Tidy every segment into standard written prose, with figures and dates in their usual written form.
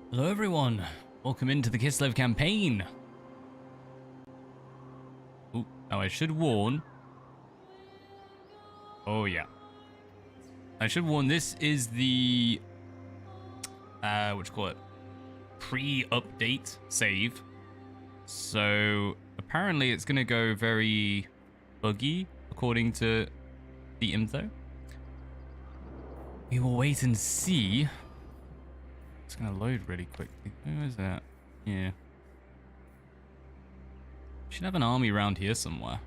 Hello everyone, welcome into the Kislev campaign. Ooh, now I should warn. Oh yeah. I should warn, this is the, what you call it, pre-update save. So apparently it's gonna go very buggy according to the info. We will wait and see. It's gonna load really quickly. Who is that? Yeah. Should have an army around here somewhere.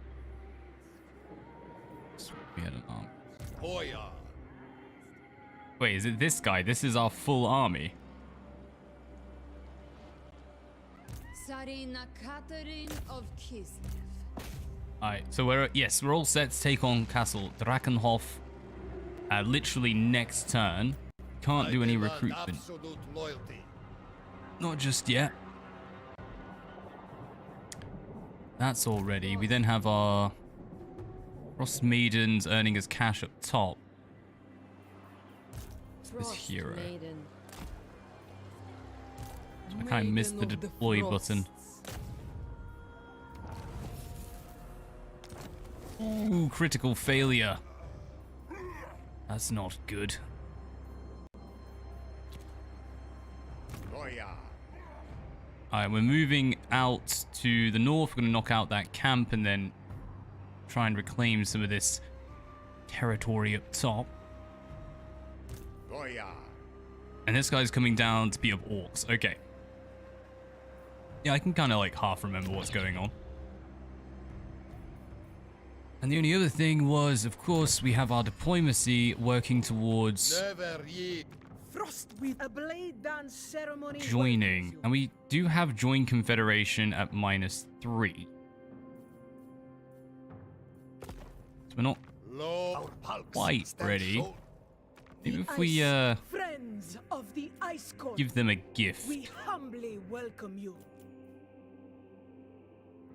We had an army. Hoya. Wait, is it this guy? This is our full army. Tsarina Catherine of Kislev. Alright, so we're all set to take on Castle Drakenhof. Literally next turn. Can't do any recruitment. Not just yet. That's all ready. We then have our Frost Maidens earning us cash up top. This hero. I kind of missed the deploy button. Ooh, critical failure. That's not good. Alright, we're moving out to the north. We're going to knock out that camp and then try and reclaim some of this territory up top. And this guy's coming down to beat up orcs. Okay. Yeah, I can kind of like half remember what's going on. And the only other thing was, of course, we have our diplomacy working towards joining. And we do have join confederation at -3. So we're not quite ready. Maybe if we give them a gift. We humbly welcome you.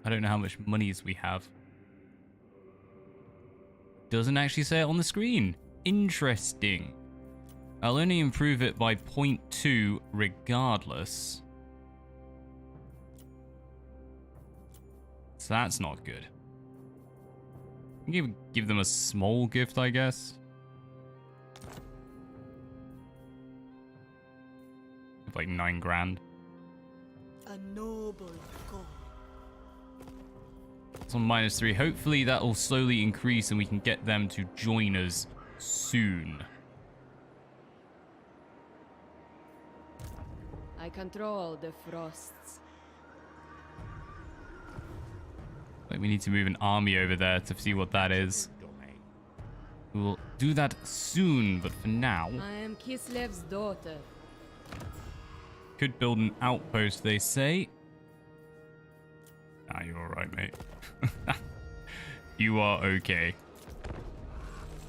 I don't know how much monies we have. Doesn't actually say it on the screen. Interesting. I'll only improve it by 0.2 regardless. So that's not good. Give them a small gift, I guess. Like 9 grand. A noble goal. It's on -3. Hopefully that will slowly increase and we can get them to join us soon. I control the frosts. Like we need to move an army over there to see what that is. We will do that soon, but for now, I am Kislev's daughter. could build an outpost, they say. Ah, you're alright, mate. You are okay.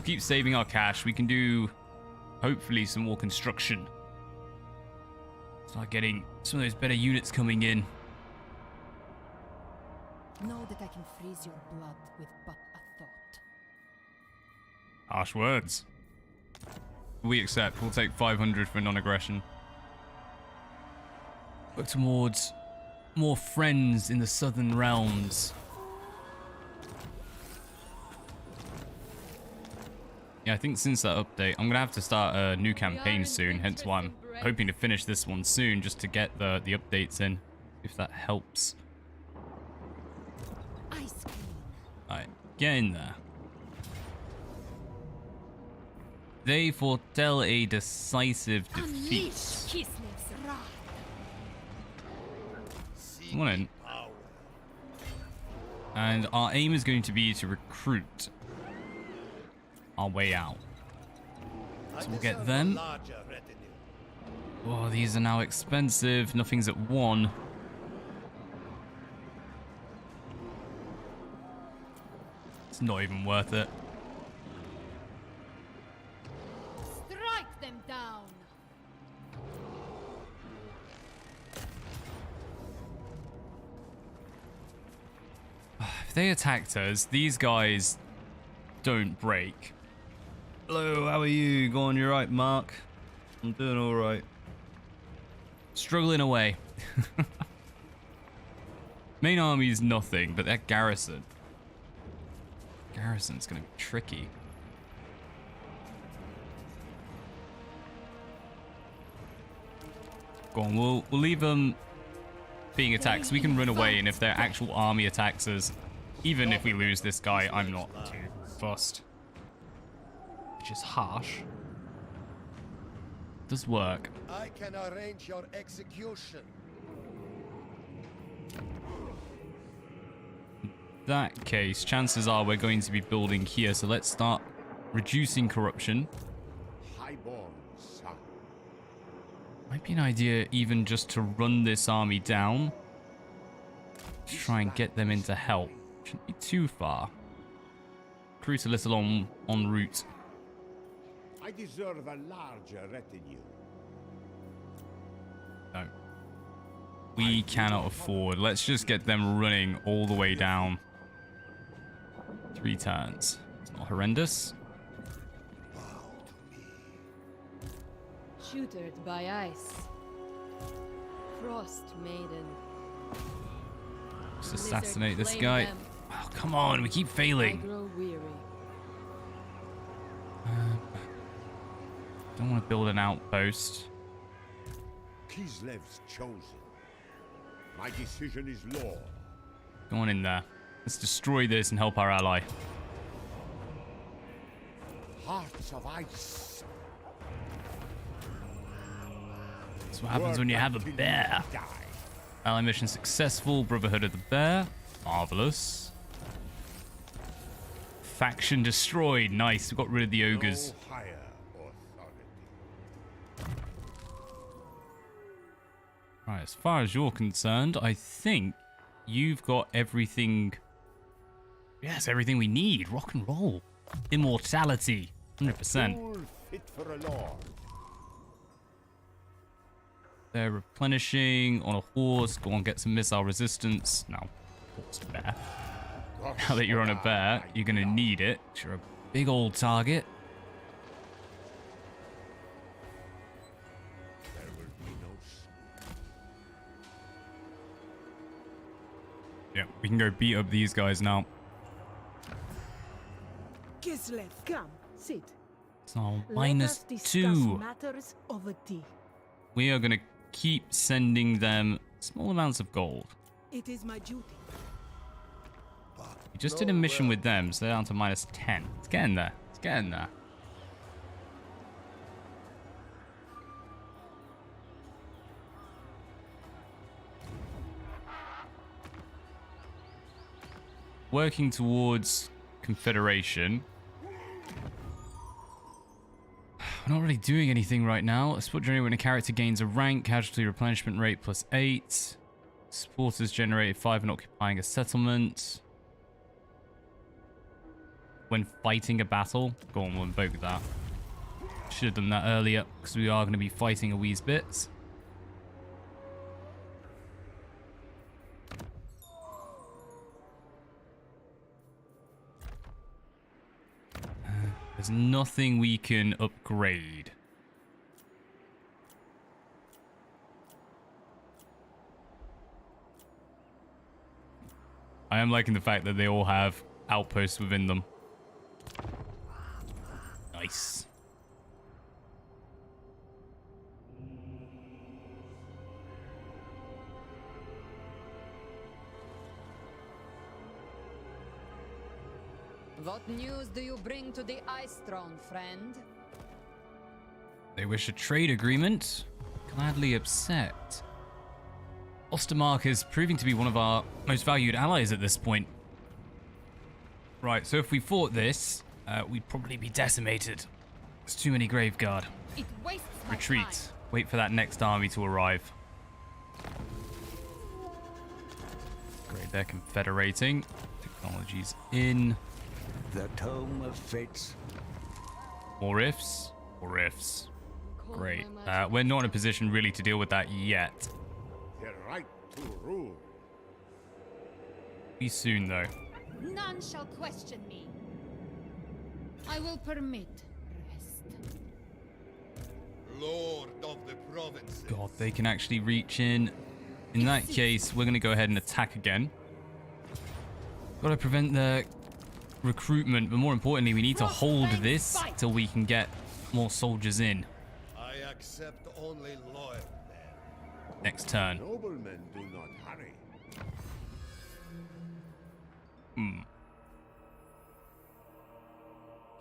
Keep saving our cash. We can do, hopefully, some more construction. Start getting some of those better units coming in. Know that I can freeze your blood with but a thought. Harsh words. We accept. We'll take 500 for non-aggression. Look towards more friends in the southern realms. Yeah, I think since that update, I'm gonna have to start a new campaign soon, hence why I'm hoping to finish this one soon, just to get the updates in, if that helps. Ice cream. Alright, get in there. They foretell a decisive defeat. Kislev's wrath. Come on in. And our aim is going to be to recruit our way out. So we'll get them. Oh, these are now expensive. Nothing's at 1. It's not even worth it. Strike them down. If they attacked us, these guys don't break. Hello, how are you? Go on, you're right, Mark. I'm doing alright. struggling away. Main army is nothing, but that garrison's gonna be tricky. Go on, we'll leave them being attacked so we can run away, and if their actual army attacks us, even if we lose this guy, I'm not too fussed. Which is harsh. Does work. I can arrange your execution. In that case, chances are we're going to be building here, so let's start reducing corruption. Highborn son. Might be an idea even just to run this army down. To try and get them into help. Shouldn't be too far. Recruit a little en route. I deserve a larger retinue. No. We cannot afford. Let's just get them running all the way down. 3 turns. It's not horrendous. Tutored by ice. Frost maiden. Just assassinate this guy. Oh, come on, we keep I failing. grow weary. Don't want to build an outpost. Kislev's chosen. My decision is law. Go on in there. Let's destroy this and help our ally. Hearts of ice. That's what happens when you have a bear. Ally mission successful. Brotherhood of the Bear. Marvelous. Faction destroyed. Nice. We got rid of the ogres. No higher authority. Right, as far as you're concerned, I think you've got everything. Yes, everything we need. Rock and roll. Immortality. 100%. Fool fit for a lord. They're replenishing on a horse. Go on, get some missile resistance. No, horse bear. Now that you're on a bear, you're going to need it. You're a big old target. There will be no sleep. Yeah, we can go beat up these guys now. Kislev, come, sit. So Let us discuss -2. matters over tea. We are going to keep sending them small amounts of gold. It is my duty. We just did a mission with them, so they're down to -10. It's getting there. It's getting there. Working towards Confederation. We're not really doing anything right now. A support generated when a character gains a rank. Casualty replenishment rate +8. Supporters generated 5 when occupying a settlement. When fighting a battle. Go on, we'll invoke that. Should have done that earlier, because we are going to be fighting a wee bit. There's nothing we can upgrade. I am liking the fact that they all have outposts within them. Nice. What news do you bring to the Ice Throne, friend? They wish a trade agreement. Gladly accept. Ostermark is proving to be one of our most valued allies at this point. Right, so if we fought this, we'd probably be decimated. There's too many Graveguard. It wastes my Retreat. time. Wait for that next army to arrive. Great, they're confederating. Technology's in. The tome of fates. More ifs. More ifs. Call Great. my magic. We're not in a position really to deal with that yet. The right to rule. Be soon, though. None shall question me. I will permit rest. Lord of the provinces. God, they can actually reach in. In that case, we're going to go ahead and attack again. Got to prevent the recruitment, but more importantly, we need to hold this till we can get more soldiers in. I accept only loyal men. Next turn. Noblemen do not hurry.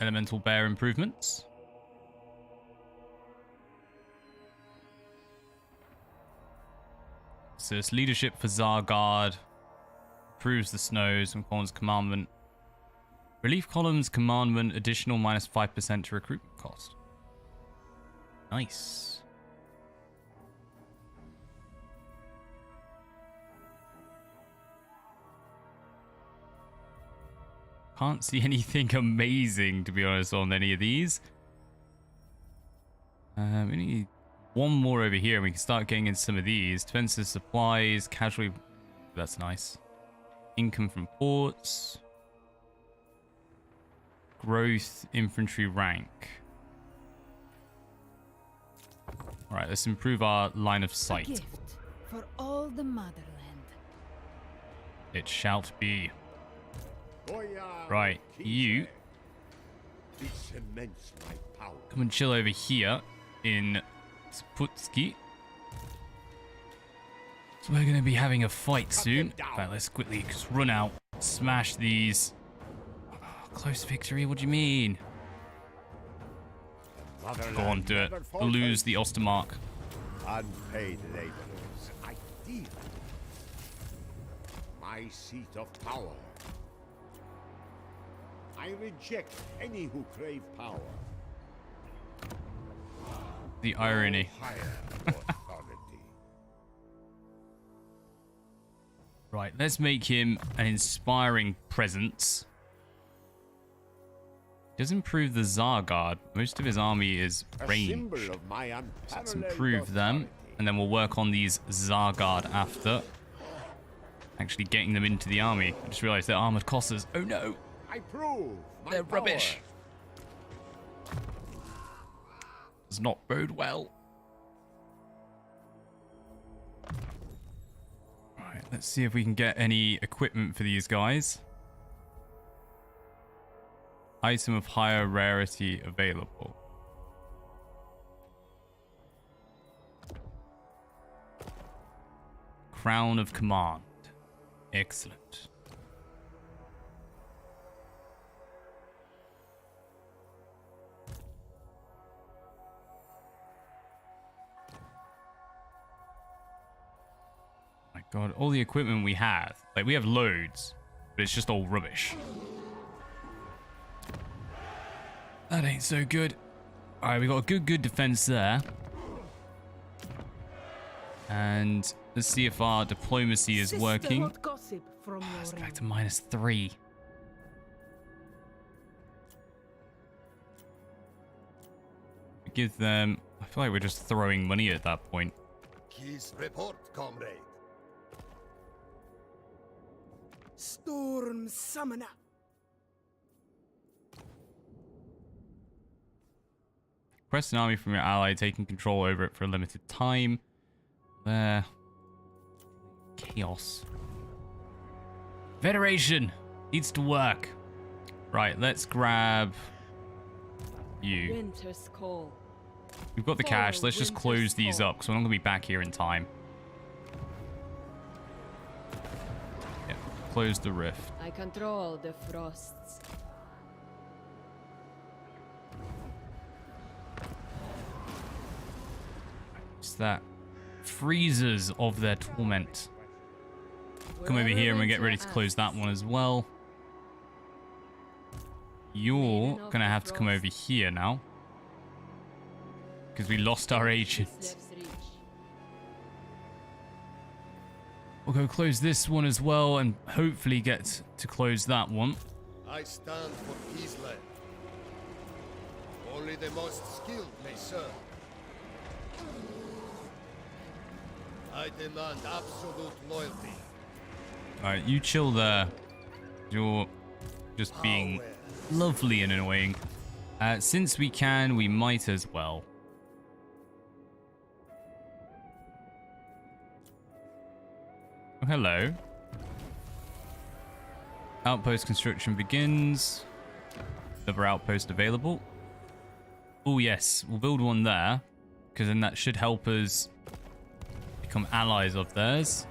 Elemental bear improvements. So it's leadership for Zargard. Improves the snows and columns commandment. Relief columns commandment additional minus 5% to recruitment cost. Nice. Can't see anything amazing, to be honest, on any of these. We need one more over here, and we can start getting in some of these. Defensive supplies, casualty. That's nice. Income from ports. Growth, infantry rank. Alright, let's improve our line of A sight. gift for all the motherland. It shall be. Boyar Right, Kislev. you It cements my power. come and chill over here in Sputski. So we're going to be having a fight soon. In fact, let's quickly just run out, smash these. Oh, close victory, what do you mean? Go on, do it. Lose the Ostermark. Unpaid laborers. Ideal. My seat of power. I reject any who crave power. The irony. No higher authority. Right, let's make him an inspiring presence. Does improve the Zargard. Most of his army is A range. symbol of my So let's unparalleled improve them, authority. and then we'll work on these Zargard after. Actually getting them into the army. I just realized they're armored cossers. Oh no! I prove my They're power. rubbish. Does not bode well. Right, let's see if we can get any equipment for these guys. Item of higher rarity available. Crown of Command. Excellent. My God, all the equipment we have. Like, we have loads, but it's just all rubbish. That ain't so good. Alright, we got a good defense there. And let's see if our diplomacy is working. Sisterhood gossip from your It's back realm. to -3. We give them... I feel like we're just throwing money at that point. Keys report, comrade. Storm summoner. Request an army from your ally, taking control over it for a limited time. There. Chaos. Federation needs to work. Right, let's grab you. Winter's call. We've got the cash. Let's just close these up because we're not going to be back here in time. Yeah, close the rift. I control the frosts. It's that freezers of their torment. Come over here and we get ready to close that one as well. You're going to have to come over here now. Because we lost our agent. Kislev's reach. We'll go close this one as well and hopefully get to close that one. I stand for Kislev. Only the most skilled may serve. I demand absolute loyalty. Alright, you chill there. You're just being lovely and annoying. Since we can, we might as well. Oh, hello. Outpost construction begins. Another outpost available. Oh, yes. We'll build one there, because then that should help us become allies of theirs.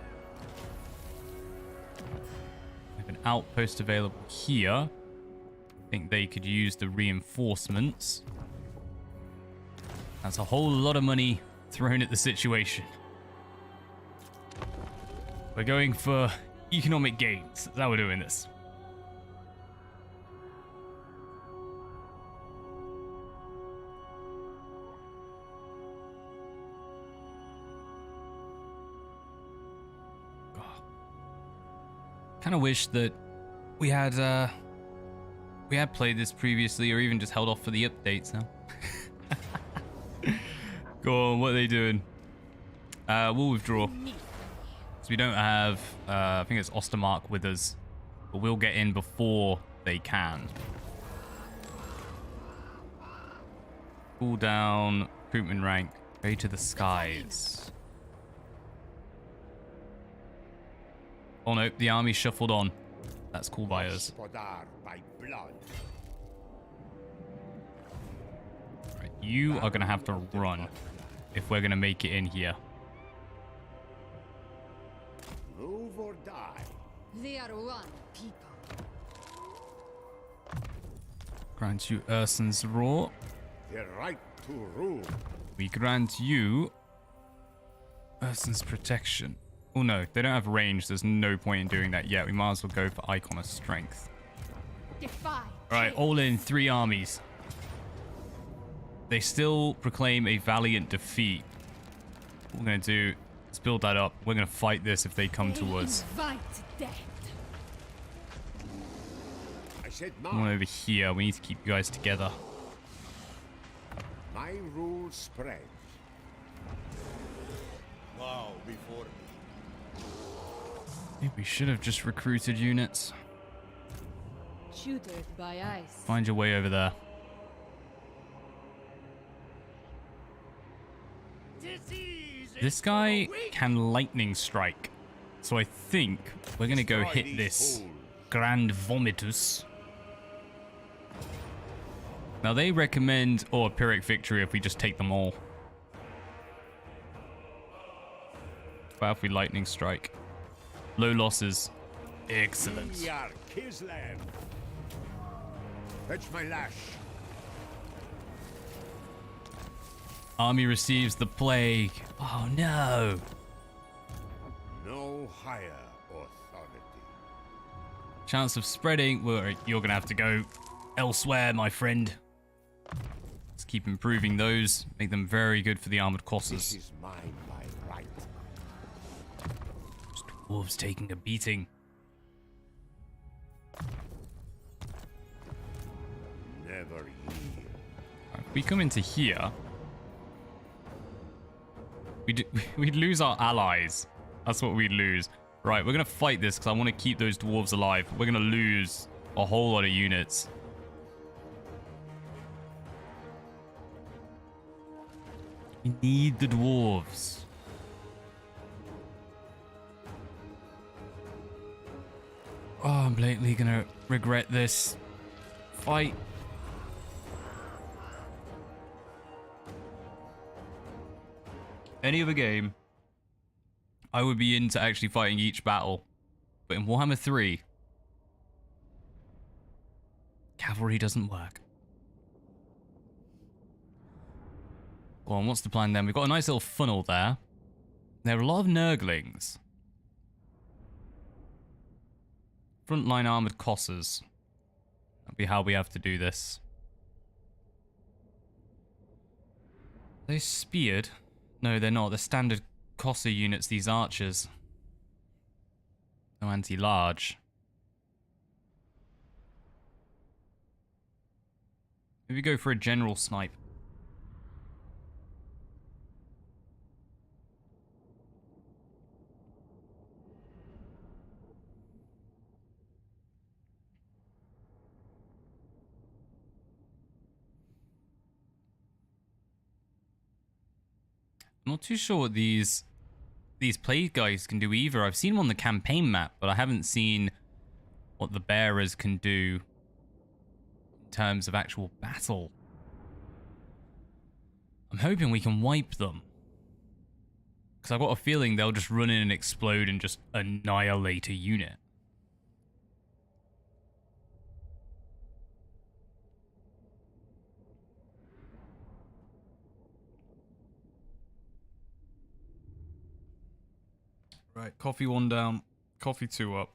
We have an outpost available here. I think they could use the reinforcements. That's a whole lot of money thrown at the situation. We're going for economic gains. That's how we're doing this. Kind of wish that we had played this previously, or even just held off for the updates now. Go on, what are they doing? We'll withdraw. So we don't have, I think it's Ostermark with us, but we'll get in before they can. Cool down, recruitment rank, go to the skies. Oh no, the army shuffled on. That's cool by us. Spodar by blood. Right, you are going to have to run if we're going to make it in here. Move or die. They are one people. Grant you Ursen's Roar. The right to rule. We grant you Ursen's Protection. Oh no, they don't have range. There's no point in doing that yet. We might as well go for Icon of Strength. Defy. Alright, all in, 3 armies. They still proclaim a valiant defeat. What we're going to do is build that up. We're going to fight this if they come to us. Invite death. I said Come on mine. over here. We need to keep you guys together. My rule spreads. Bow before me. Maybe we should have just recruited units. Tutored by ice. Find your way over there. This guy can lightning strike. So I think we're going to go Destroy hit these this fools. Grand Vomitus. Now they recommend a Pyrrhic victory if we just take them all. But if we lightning strike. Low losses. Excellent. We are Kislev. Fetch my lash. Army receives the plague. Oh no. No higher authority. Chance of spreading. Well, you're going to have to go elsewhere, my friend. Let's keep improving those. Make them very good for the armored This Cossars. is mine by right. Just dwarves taking a beating. Never yield. Right, if we come into here, we'd lose our allies. That's what we'd lose. Right, we're going to fight this because I want to keep those dwarves alive. We're going to lose a whole lot of units. We need the dwarves. Oh, I'm blatantly going to regret this fight. Any other game, I would be into actually fighting each battle. But in Warhammer 3, cavalry doesn't work. Go on, what's the plan then? We've got a nice little funnel there. There are a lot of Nurglings. Frontline armored Cossars. That'll be how we have to do this. Are they speared? No, they're not. They're standard Cossar units, these archers. No anti-large. Maybe go for a general snipe. I'm not too sure what these these play guys can do either. I've seen them on the campaign map, but I haven't seen what the bearers can do in terms of actual battle. I'm hoping we can wipe them. Because I've got a feeling they'll just run in and explode and just annihilate a unit. Right, coffee 1 down, coffee 2 up.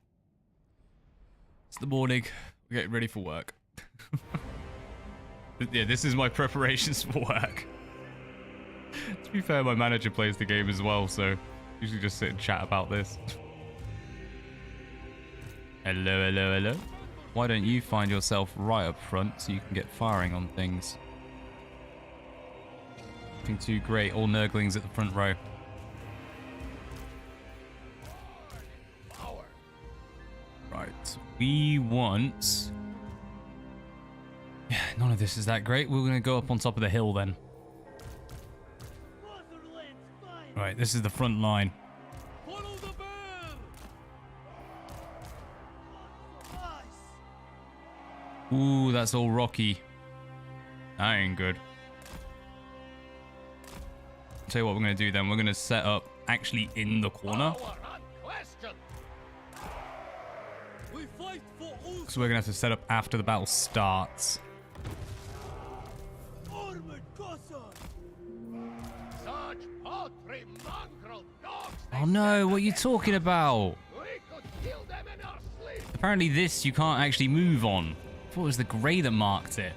It's the morning. We're getting ready for work. Yeah, this is my preparations for work. To be fair, my manager plays the game as well, so usually just sit and chat about this. Hello, hello, hello. Why don't you find yourself right up front so you can get firing on things? Nothing too great, all nurglings at the front row. Right, we want... Yeah, none of this is that great. We're going to go up on top of the hill then. Right, this is the front line. Ooh, that's all rocky. That ain't good. I'll tell you what we're going to do then. We're going to set up actually in the corner. So we're going to have to set up after the battle starts. Oh no, what are you talking about? Apparently this you can't actually move on. I thought it was the grey that marked it.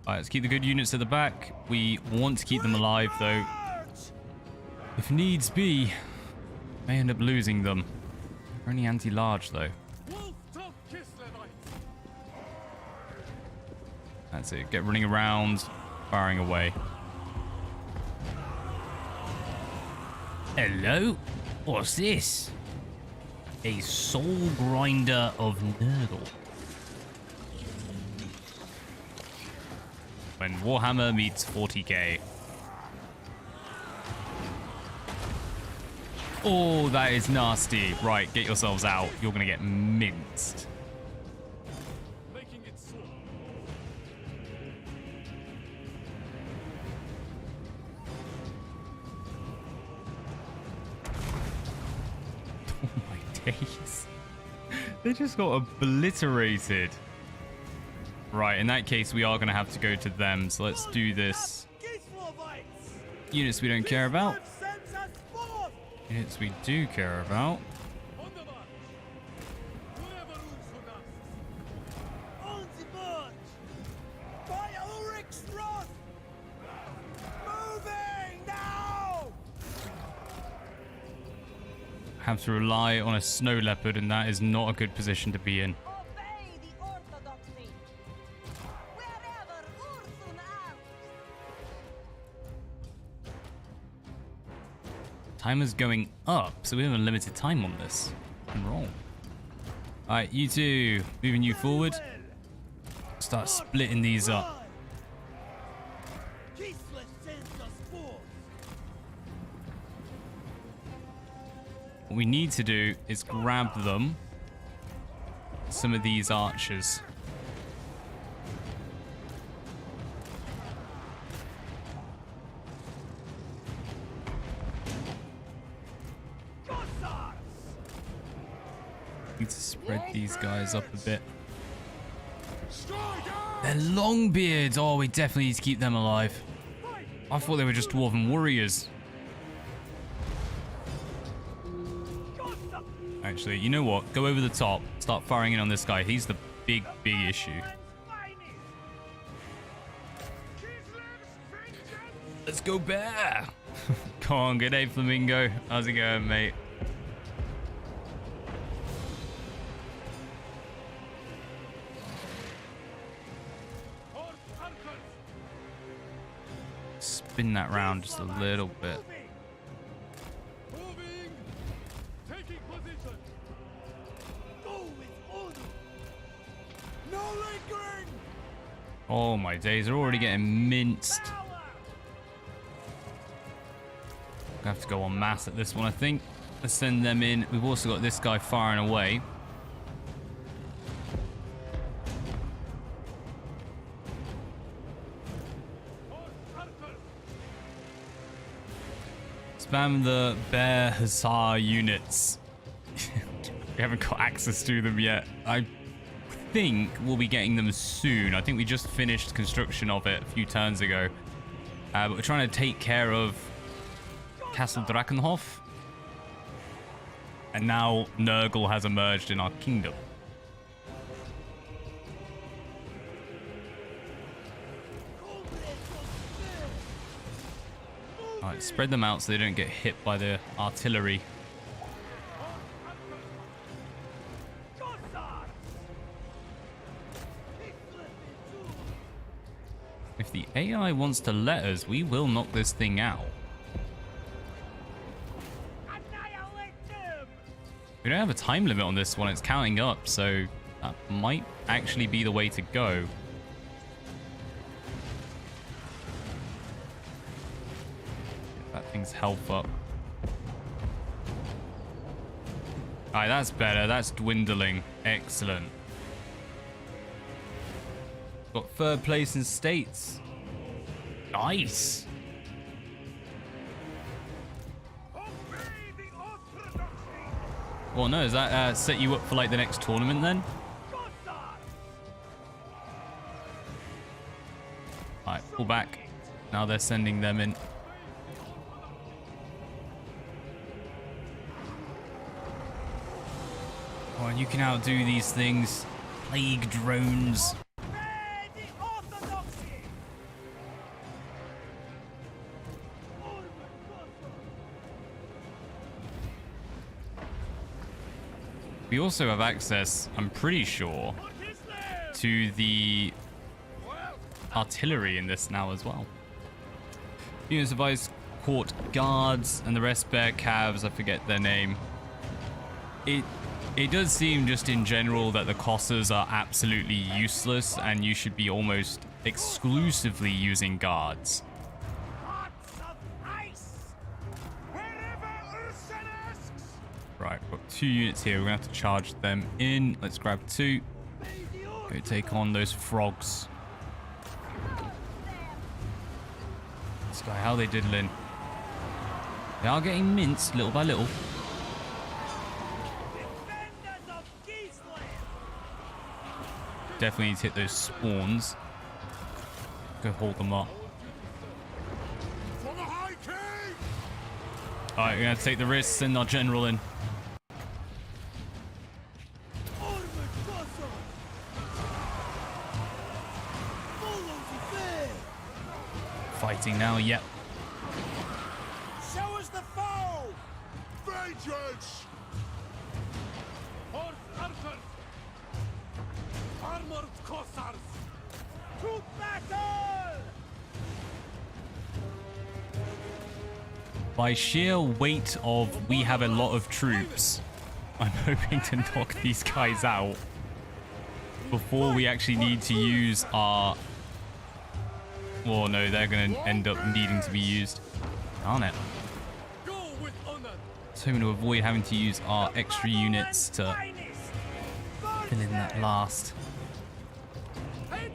Alright, let's keep the good units at the back. We want to keep them alive though. If needs be, may end up losing them. They're only anti-large though. That's it. Get running around, firing away. Hello? What's this? A soul grinder of Nurgle. When Warhammer meets 40k. Oh, that is nasty. Right, get yourselves out. You're going to get minced. Oh my days. They just got obliterated. Right, in that case, we are going to have to go to them. So let's do this. Units we don't care about. Units we do care about. Have to rely on a snow leopard, and that is not a good position to be in. Timer's going up, so we have a limited time on this. And roll. Alright, you two, moving you forward. Start splitting these up. What we need to do is grab them. Some of these archers. Need to spread these guys up a bit. They're Longbeards. Oh, we definitely need to keep them alive. I thought they were just dwarven warriors. Actually, you know what? Go over the top. Start firing in on this guy. He's the big issue. Let's go bear. Come on, good day, Flamingo. How's it going, mate? Spin that round just a little bit. Oh my days, they're already getting minced. I have to go en masse at this one, I think. Let's send them in. We've also got this guy firing away. Spam the bear hussar units. We haven't got access to them yet. I think we'll be getting them soon. I think we just finished construction of it a few turns ago. But we're trying to take care of Castle Drakenhof. And now Nurgle has emerged in our kingdom. Alright, spread them out so they don't get hit by the artillery. If the AI wants to let us, we will knock this thing out. We don't have a time limit on this one, it's counting up, so that might actually be the way to go. Get that thing's health up. Alright, that's better, that's dwindling. Excellent. Got third place in states. Nice. Well, no, does that set you up for like the next tournament then? Alright, pull back. Now they're sending them in. Oh, and you can outdo these things. Plague drones. We also have access, I'm pretty sure, to the artillery in this now as well. Units of Ice Court Guards and the rest bear calves, I forget their name. It does seem just in general that the Cossars are absolutely useless and you should be almost exclusively using guards. Right, we've got 2 units here. We're going to have to charge them in. Let's grab 2. Go take on those frogs. This guy, how are they diddling? They are getting minced little by little. Definitely need to hit those spawns. Go hold them up. Alright, we're going to have to take the risks, send our general in. Fighting now, yep. Show us the foe! Vengeance! Horse archers! Armored Cossars! To battle! By sheer weight of we have a lot of troops, I'm hoping to knock these guys out before we actually need to use our... Oh no, they're going to end up needing to be used. Darn it. So I'm going to avoid having to use our extra units to fill in that last. Right,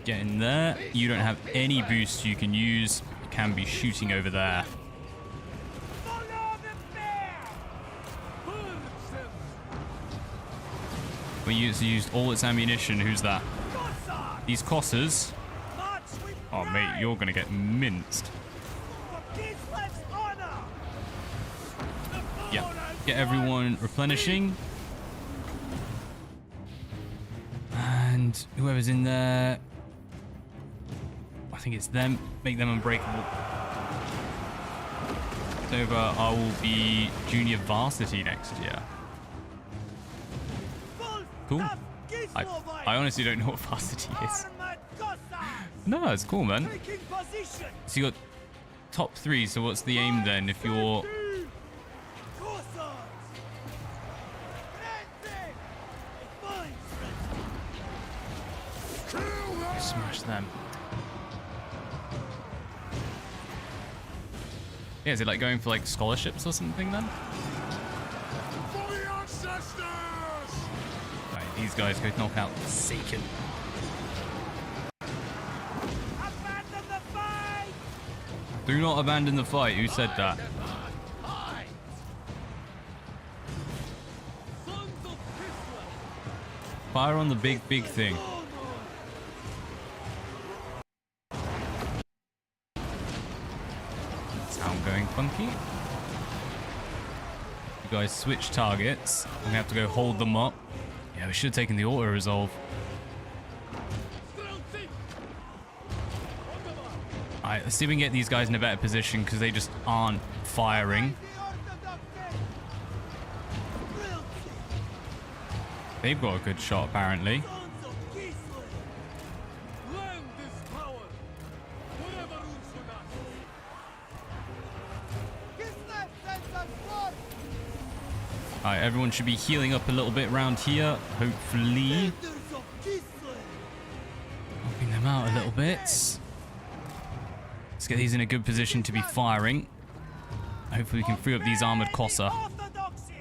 get in there. You don't have any boosts you can use. You can be shooting over there. We used all its ammunition. Who's that? These Cossars. Oh, mate, you're going to get minced. Yeah, get everyone replenishing. And whoever's in there, I think it's them. Make them unbreakable. It's over. I will be junior varsity next year. Cool. I honestly don't know what varsity is. No, it's cool, man. So you got top 3, so what's the aim then if you're... Smash them. Yeah, is it like going for like scholarships or something then? For the ancestors! Right, these guys go knock out Forsaken. Abandon the fight! Do not abandon the fight. Who said that? Fire on the big thing. Sound going funky. You guys switch targets. I'm gonna have to go hold them up. Yeah, we should have taken the auto resolve. Alright, let's see if we can get these guys in a better position because they just aren't firing. They've got a good shot, apparently. Sons of Kislev! Learn this power! Whatever rules you not! Kislev sends us forth! Alright, everyone should be healing up a little bit around here. Hopefully. Defenders of Kislev! Helping them out a little bit. Let's get these in a good position to be firing. Hopefully we can free up these armored Kossa. Orthodoxy!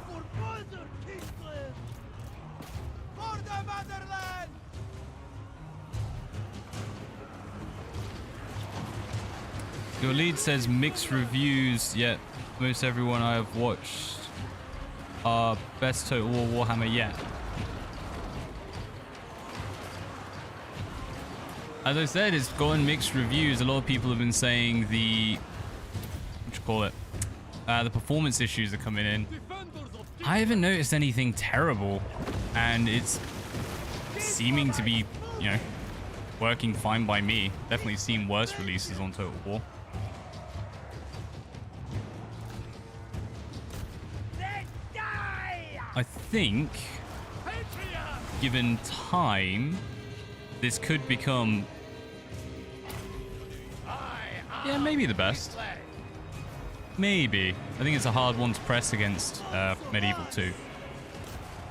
For Mother Kislev! For the motherland! Your lead says mixed reviews, yet most everyone I have watched are best Total War Warhammer yet. As I said, it's gotten mixed reviews. A lot of people have been saying the performance issues are coming in. I haven't noticed anything terrible, and it's seeming to be, you know, working fine by me. Definitely seen worse releases on Total War. I think, given time, this could become, yeah, maybe the best. Maybe. I think it's a hard one to press against Medieval 2.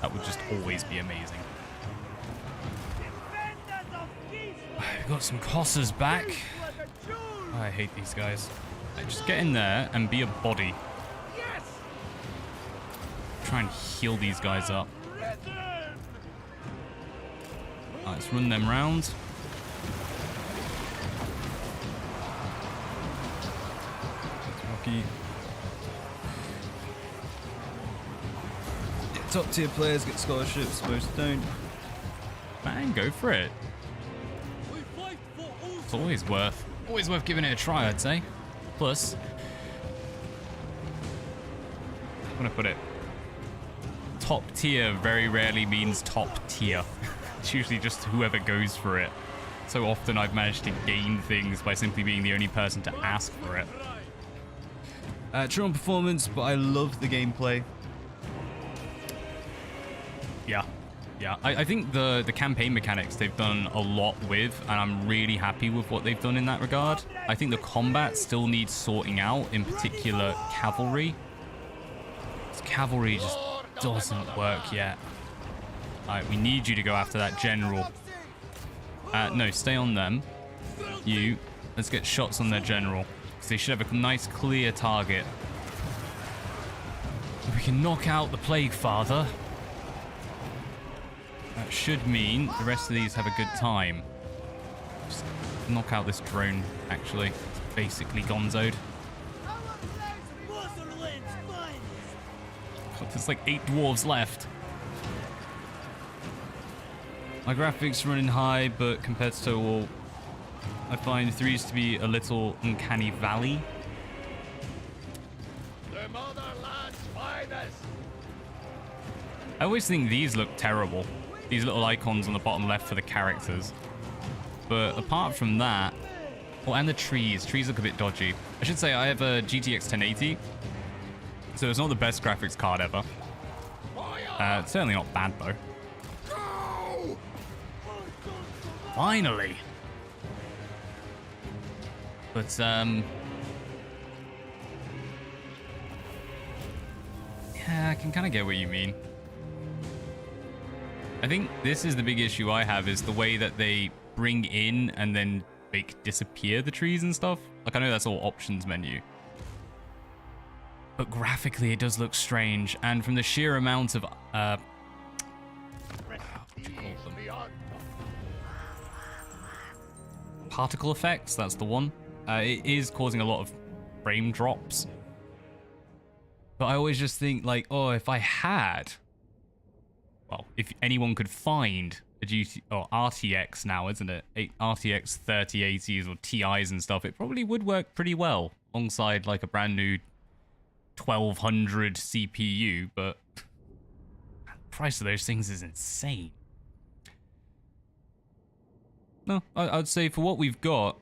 That would just always be amazing. We've got some Kossas back. Oh, I hate these guys. Just get in there and be a body. Try and heal these guys up. Right, let's run them round. Rocky. Top tier players get scholarships, most don't. Man, go for it. It's always worth giving it a try, I'd say. Plus, I'm gonna put it. Top tier very rarely means top tier. It's usually just whoever goes for it. So often I've managed to gain things by simply being the only person to ask for it. True on performance, but I love the gameplay. Yeah. I think the campaign mechanics they've done a lot with, and I'm really happy with what they've done in that regard. I think the combat still needs sorting out, in particular cavalry. Cavalry just doesn't work yet. Alright, we need you to go after that general. No, stay on them. You. Let's get shots on their general. Because they should have a nice clear target. If we can knock out the Plague Father, that should mean the rest of these have a good time. Just knock out this drone, actually. It's basically gonzoed. There's like 8 dwarves left. My graphics running high, but compared to Total War, I find 3s to be a little uncanny valley. The motherland's finest! I always think these look terrible. These little icons on the bottom left for the characters. But apart from that, oh, and the trees. Trees look a bit dodgy. I should say I have a GTX 1080. So it's not the best graphics card ever. It's certainly not bad though. Finally. But yeah, I can kind of get what you mean. I think this is the big issue I have, is the way that they bring in and then make disappear the trees and stuff. Like, I know that's all options menu, but graphically it does look strange, and from the sheer amount of what do you call them? Particle effects, that's the one. It is causing a lot of frame drops. But I always just think, like, oh, if I had, well, if anyone could find a GT or RTX now, isn't it? RTX 3080s or TIs and stuff, it probably would work pretty well alongside like a brand new 1200 CPU, but the price of those things is insane. No, I'd say for what we've got,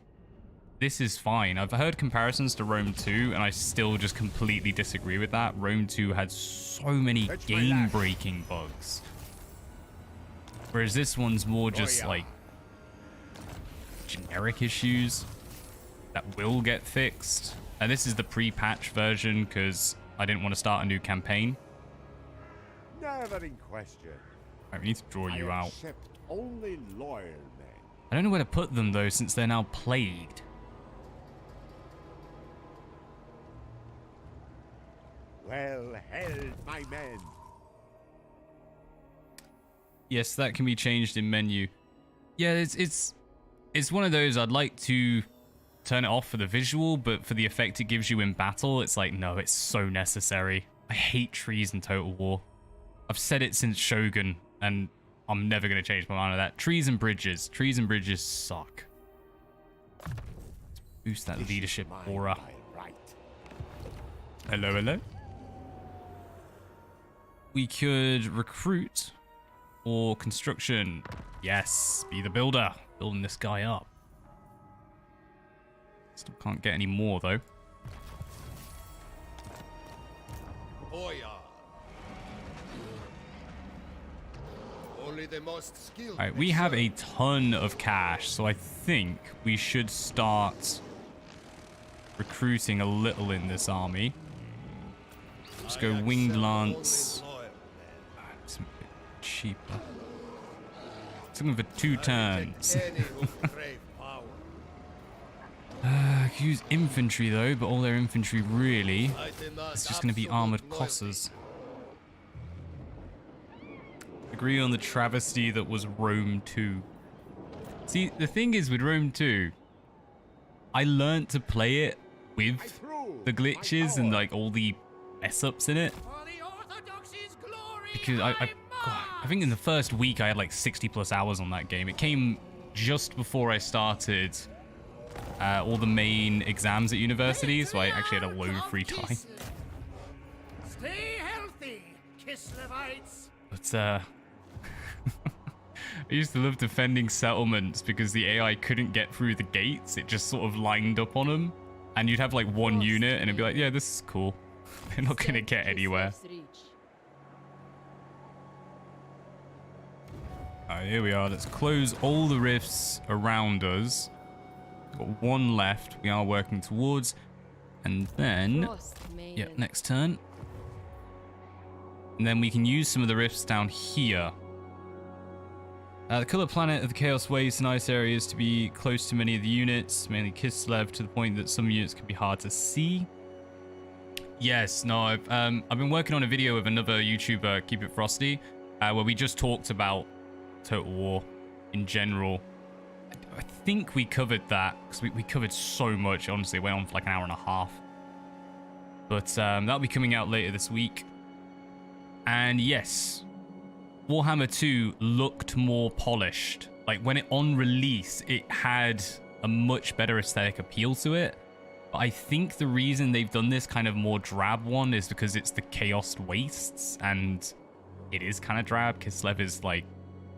this is fine. I've heard comparisons to Rome 2, and I still just completely disagree with that. Rome 2 had so many game-breaking bugs, whereas this one's more just like generic issues that will get fixed. And this is the pre-patch version because I didn't want to start a new campaign. Never in question. Right, we need to draw you out. Accept only loyal men. I don't know where to put them though, since they're now plagued. Well held, my men. Yes, that can be changed in menu. Yeah, it's one of those. I'd like to turn it off for the visual, but for the effect it gives you in battle, it's like, no, it's so necessary. I hate trees in Total War. I've said it since Shogun, and I'm never going to change my mind on that. Trees and bridges. Trees and bridges suck. Let's boost that leadership aura. Right. Hello, hello. We could recruit or construction. Yes, be the builder. Building this guy up. Still can't get any more, though. Oh yeah. Only the most skilled. Alright, we have a ton of cash, so I think we should start recruiting a little in this army. Let's go Winged Lance. It's a bit cheaper. It's looking for 2 turns. I could use infantry though, but all their infantry really is just going to be armored cossers. Agree on the travesty that was Rome 2. See, the thing is with Rome 2, I learned to play it with the glitches and like all the mess ups in it. Because God, I think in the first week I had like 60+ hours on that game. It came just before I started all the main exams at university, so I actually had a load of free time. Stay healthy, Kislevites. But I used to love defending settlements because the AI couldn't get through the gates. It just sort of lined up on them, and you'd have like one unit and it'd be like, yeah, this is cool. They're not gonna get anywhere. Alright, here we are. Let's close all the rifts around us. Got 1 left we are working towards, and then yep, next turn, and then we can use some of the rifts down here. The color planet of the Chaos Waste and ice areas to be close to many of the units, mainly Kislev, to the point that some units can be hard to see. Yes, no, I've been working on a video with another YouTuber, Keep It Frosty, where we just talked about Total War in general. I think we covered that, because we covered so much, honestly. It went on for like an hour and a half. But that'll be coming out later this week. And yes, Warhammer 2 looked more polished. Like, when it on release, it had a much better aesthetic appeal to it. But I think the reason they've done this kind of more drab one is because it's the Chaos Wastes, and it is kind of drab. Kislev is like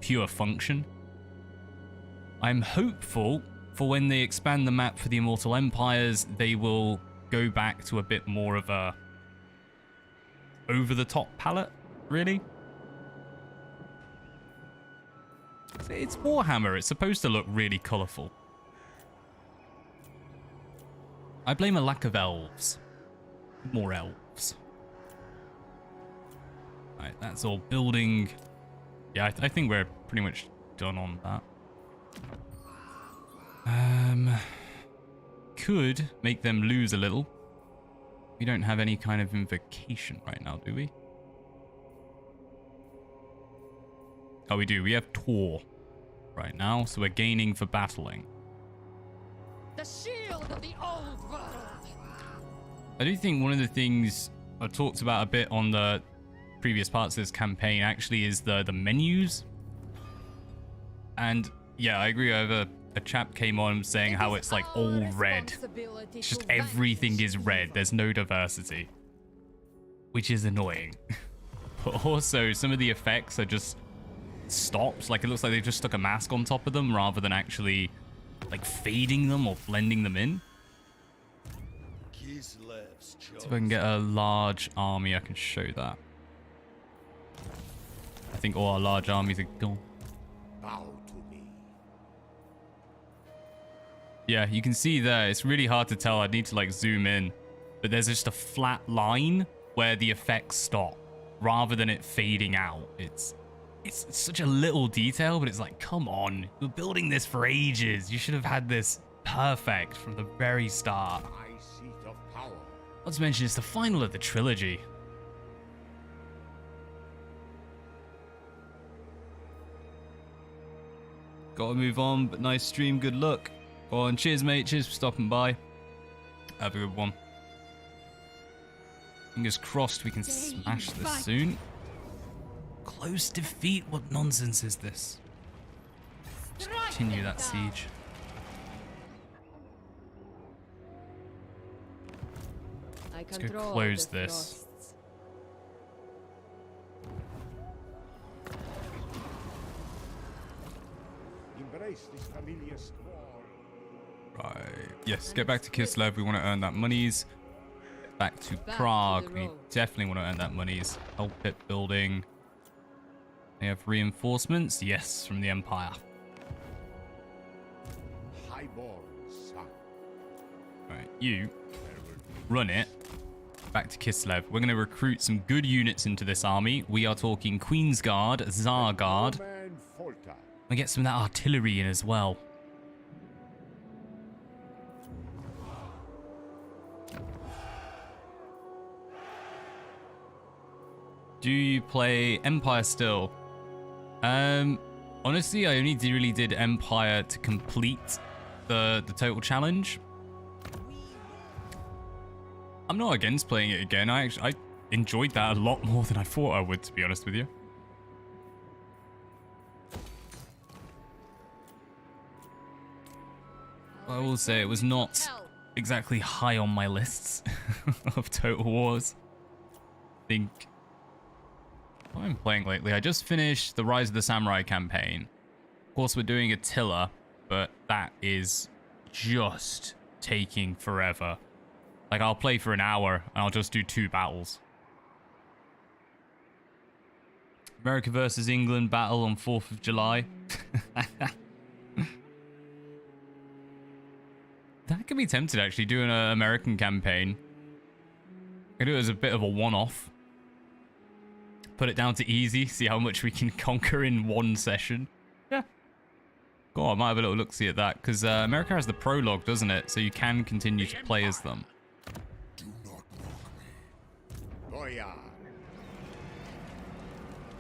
pure function. I'm hopeful for when they expand the map for the Immortal Empires, they will go back to a bit more of a over-the-top palette, really. It's Warhammer. It's supposed to look really colourful. I blame a lack of elves. More elves. Alright, that's all building. Yeah, I think we're pretty much done on that. Could make them lose a little. We don't have any kind of invocation right now, do we? Oh, we do. We have Tor right now, so we're gaining for battling. The shield of the old world. I do think one of the things I talked about a bit on the previous parts of this campaign actually is the menus. And yeah, I agree. A chap came on saying how it's like all red. It's just everything is red. There's no diversity, which is annoying. But also some of the effects are just stops. Like it looks like they just stuck a mask on top of them rather than actually like fading them or blending them in. Kislev's So if I can get a large army, I can show that. I think all our large armies are gone. Bow to me. Yeah, you can see there, it's really hard to tell. I need to like zoom in, but there's just a flat line where the effects stop rather than it fading out. It's such a little detail, but it's like, come on, you're building this for ages. You should have had this perfect from the very start. My seat of power. Not to mention, it's the final of the trilogy. Gotta move on, but nice stream, good luck. Go on, cheers mate, cheers for stopping by. Have a good one. Fingers crossed we can smash this soon. Close defeat? What nonsense is this? Just continue that siege. Let's go close this. Embrace this familiar squall. Right. Yes, get back to Kislev. We want to earn that monies. Back to Prague. We definitely want to earn that monies. Help it building. They have reinforcements. Yes, from the Empire. Highborn son. Right, you run it. Back to Kislev. We're going to recruit some good units into this army. We are talking Queen's Guard, Tsar Guard. Man falter. We get some of that artillery in as well. Do you play Empire still? Honestly, I only really did Empire to complete the total challenge. I'm not against playing it again. I enjoyed that a lot more than I thought I would, to be honest with you. I will say it was not exactly high on my lists of Total Wars. I think what I'm playing lately, I just finished the Rise of the Samurai campaign. Of course, we're doing Attila, but that is just taking forever. Like, I'll play for an hour, and I'll just do 2 battles. America versus England battle on 4th of July. That could be tempted, actually, doing an American campaign. I could do it as a bit of a one-off. Put it down to easy, see how much we can conquer in one session. Yeah. Go on, I might have a little look-see at that, because America has the prologue, doesn't it? So you can continue to play as them. Do not mock me. Boya.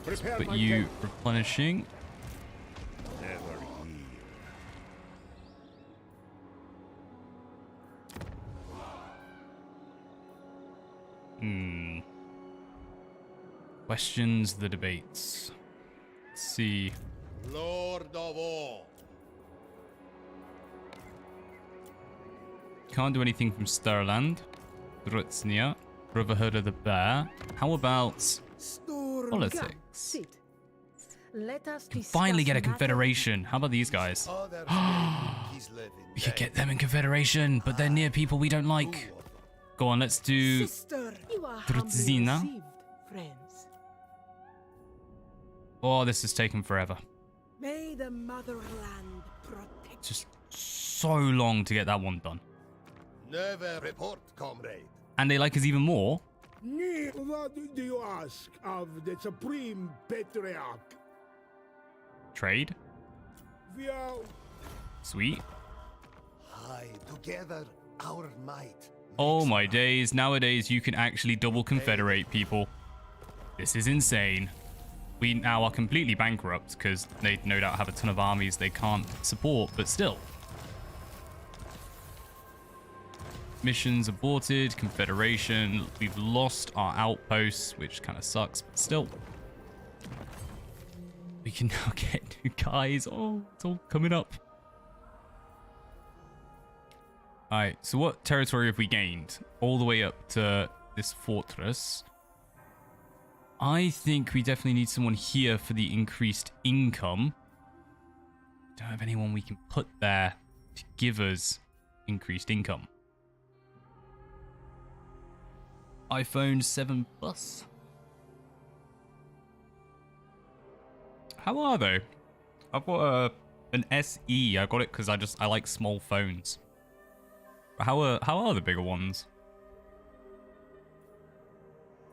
Prepare But my you tent. replenishing. Never yield. Questions, the debates. Let's see. Lord of all. Can't do anything from Stirland. Drutznia. Brotherhood of the Bear. How about politics? Let us Can finally get a confederation. How about these guys? We could get them in confederation, but they're near people we don't like. Go on, let's do Sister, you are Drutzina. humbly received, friends. Oh, this is taking forever. May the motherland protect. Just so long to get that one done. Never report, comrade. And they like us even more. What do you ask of the Supreme Patriarch? Trade? We are Sweet. High together, our might. Oh my days, nowadays you can actually double confederate people. This is insane. We now are completely bankrupt because they no doubt have a ton of armies they can't support, but still. Missions aborted, confederation. We've lost our outposts, which kind of sucks, but still. We can now get new guys. Oh, it's all coming up. Alright, so what territory have we gained? All the way up to this fortress. I think we definitely need someone here for the increased income. Don't have anyone we can put there to give us increased income. iPhone 7 Plus. How are they? I've got an SE. I got it because I like small phones. How are the bigger ones?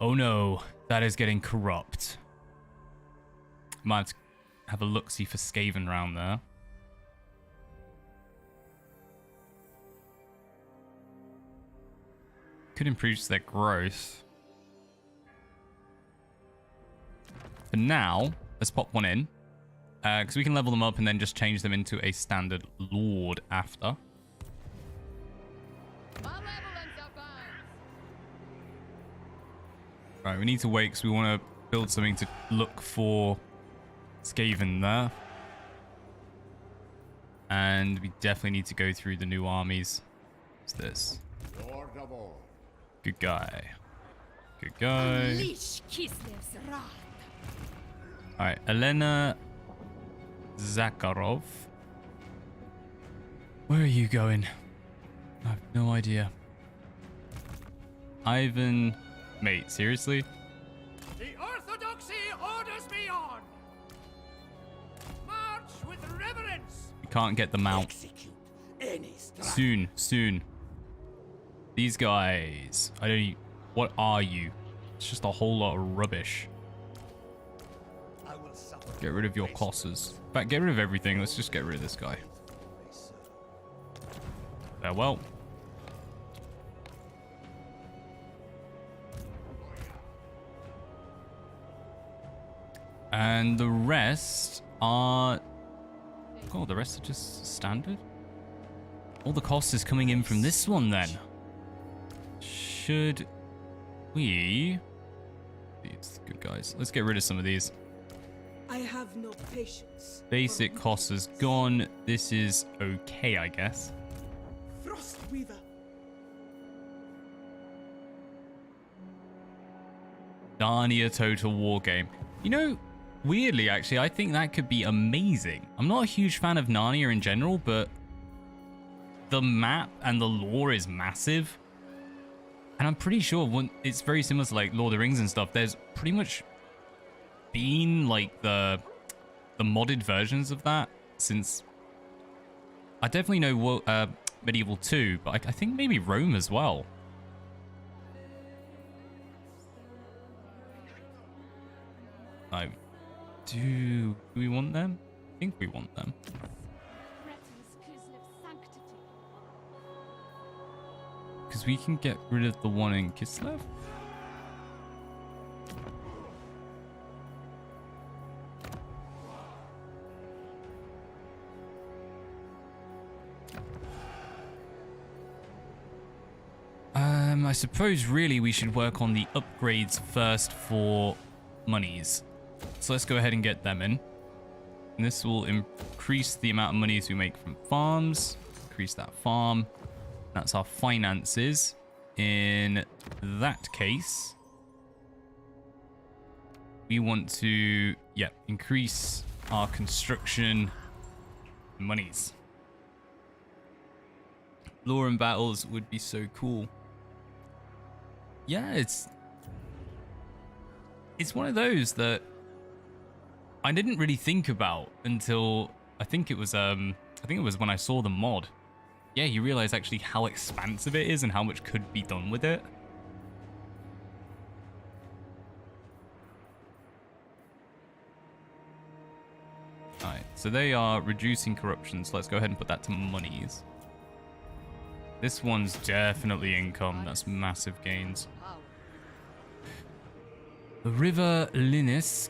Oh no, that is getting corrupt. Might have to have a look-see for Skaven round there. Could improve their growth. For now, let's pop one in. Because we can level them up and then just change them into a standard lord after. Right, we need to wait because we want to build something to look for Skaven there. And we definitely need to go through the new armies. What's this? Lord of all. Good guy. Good guy. Unleash Kislev's wrath. Alright, Elena Zakharov. Where are you going? I have no idea. Ivan... Mate, seriously? The Orthodoxy orders me on. March with reverence. We can't get them out. Execute any strike. Soon. These guys... I don't... What are you? It's just a whole lot of rubbish. I will suffer. Get rid of your cosses. In fact, get rid of everything. Let's just get rid of this guy. Farewell. And the rest are... Oh, the rest are just standard? All the cost is coming in from this one then. Should we... These good guys. Let's get rid of some of these. I have no patience. Basic cost is gone. This is okay, I guess. Frostweaver. Narnia Total War Game. You know, weirdly, actually, I think that could be amazing. I'm not a huge fan of Narnia in general, but the map and the lore is massive. And I'm pretty sure it's very similar to like Lord of the Rings and stuff. There's pretty much been like the modded versions of that since... I definitely know Medieval 2, but I think maybe Rome as well. Do we want them? I think we want them. Because we can get rid of the one in Kislev. I suppose really we should work on the upgrades first for monies. So let's go ahead and get them in. And this will increase the amount of monies we make from farms. Increase that farm. That's our finances. In that case, we want to, increase our construction monies. Lore and battles would be so cool. Yeah, it's one of those that I didn't really think about until I think it was when I saw the mod. Yeah, you realize actually how expansive it is and how much could be done with it. so they are reducing corruption. So let's go ahead and put that to monies. This one's definitely income. That's massive gains. The River Linisk.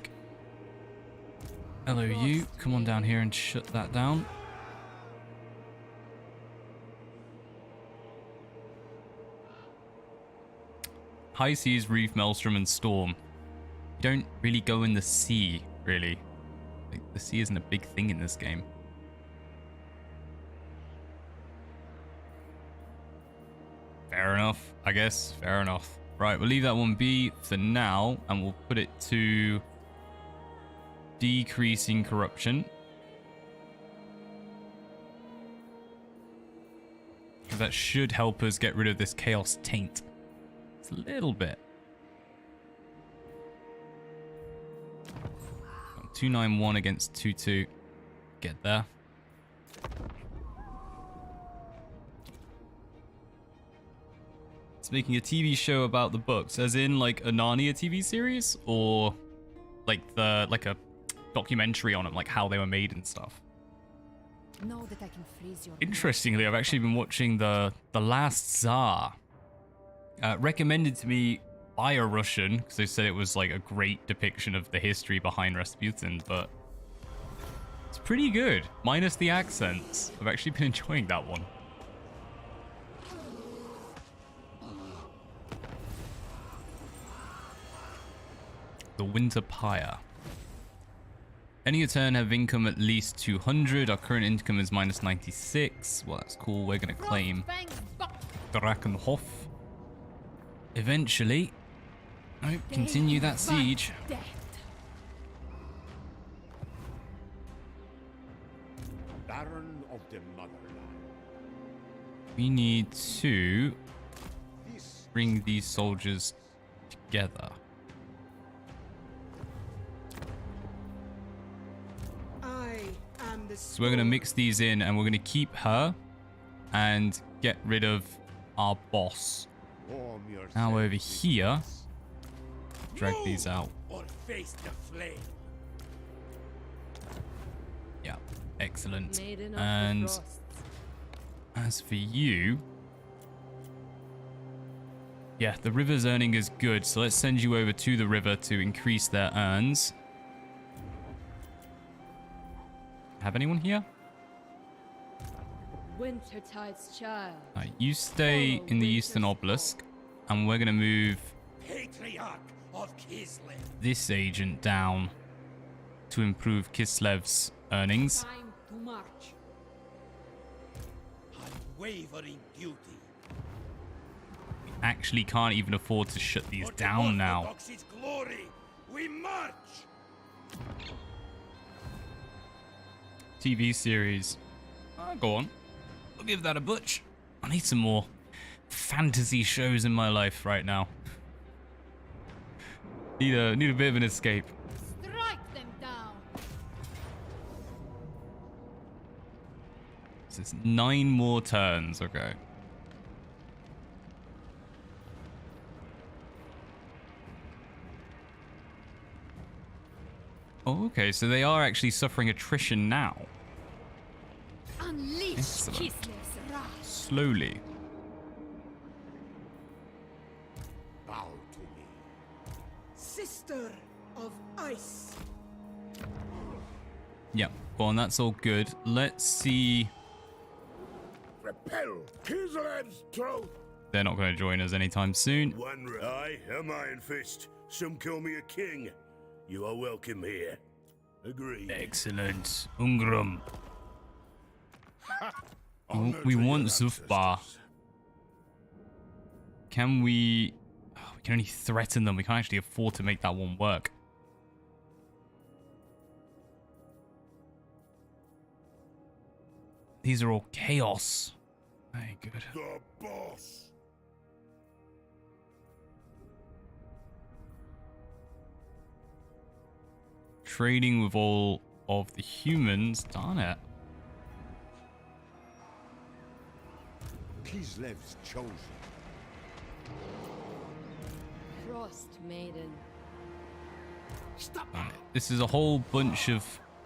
Hello, you. Come on down here and shut that down. High seas, reef, maelstrom, and storm. You don't really go in the sea, really. Like, the sea isn't a big thing in this game. Fair enough, I guess. Fair enough. Right, we'll leave that one be for now, and we'll put it to decreasing corruption. Because that should help us get rid of this chaos taint. It's a little bit. 291 against 22. Get there. It's making a TV show about the books, as in like a Narnia TV series, or like a documentary on them, like how they were made and stuff. Know that I can freeze your Interestingly, I've actually been watching the Last Tsar, recommended to me by a Russian, because they said it was like a great depiction of the history behind Rasputin, but it's pretty good, minus the accents. I've actually been enjoying that one. The Winter Pyre. Any turn have income at least 200. Our current income is minus 96. Well, that's cool. We're going to claim Drakenhof. Eventually. Oh, continue that siege. Baron of the Motherland. We need to bring these soldiers together. So we're going to mix these in, and we're going to keep her and get rid of our boss. Now over here, drag these out. Or face the flame. Yeah, excellent. And as for you, yeah, the river's earning is good, so let's send you over to the river to increase their earns. Have anyone here? Wintertide's child. You stay in the Eastern Obelisk, and we're going to move Patriarch of Kislev. this agent down to improve Kislev's earnings. Time to march. Unwavering duty. We actually can't even afford to shut these down now. Orthodoxy's glory, we march. TV series. Go on. I'll give that a butch. I need some more fantasy shows in my life right now. Need a bit of an escape. Strike them down. So it's 9 more turns. Okay. Oh, okay, so they are actually suffering attrition now. Unleash Excellent. Kislev's wrath. Slowly. Bow to me. Sister of Ice. Yep, well, and that's all good. Let's see. Repel Kislev's throat. They're not going to join us anytime soon. I am Iron Fist. Some call me a king. You are welcome here. Agreed. Excellent. Ungrum. We want Zufbar. Can we... Oh, we can only threaten them. We can't actually afford to make that one work. These are all chaos. Very good. The boss. Trading with all of the humans. Darn it. Kislev's chosen. Frost Maiden. Darn it. This is a whole bunch of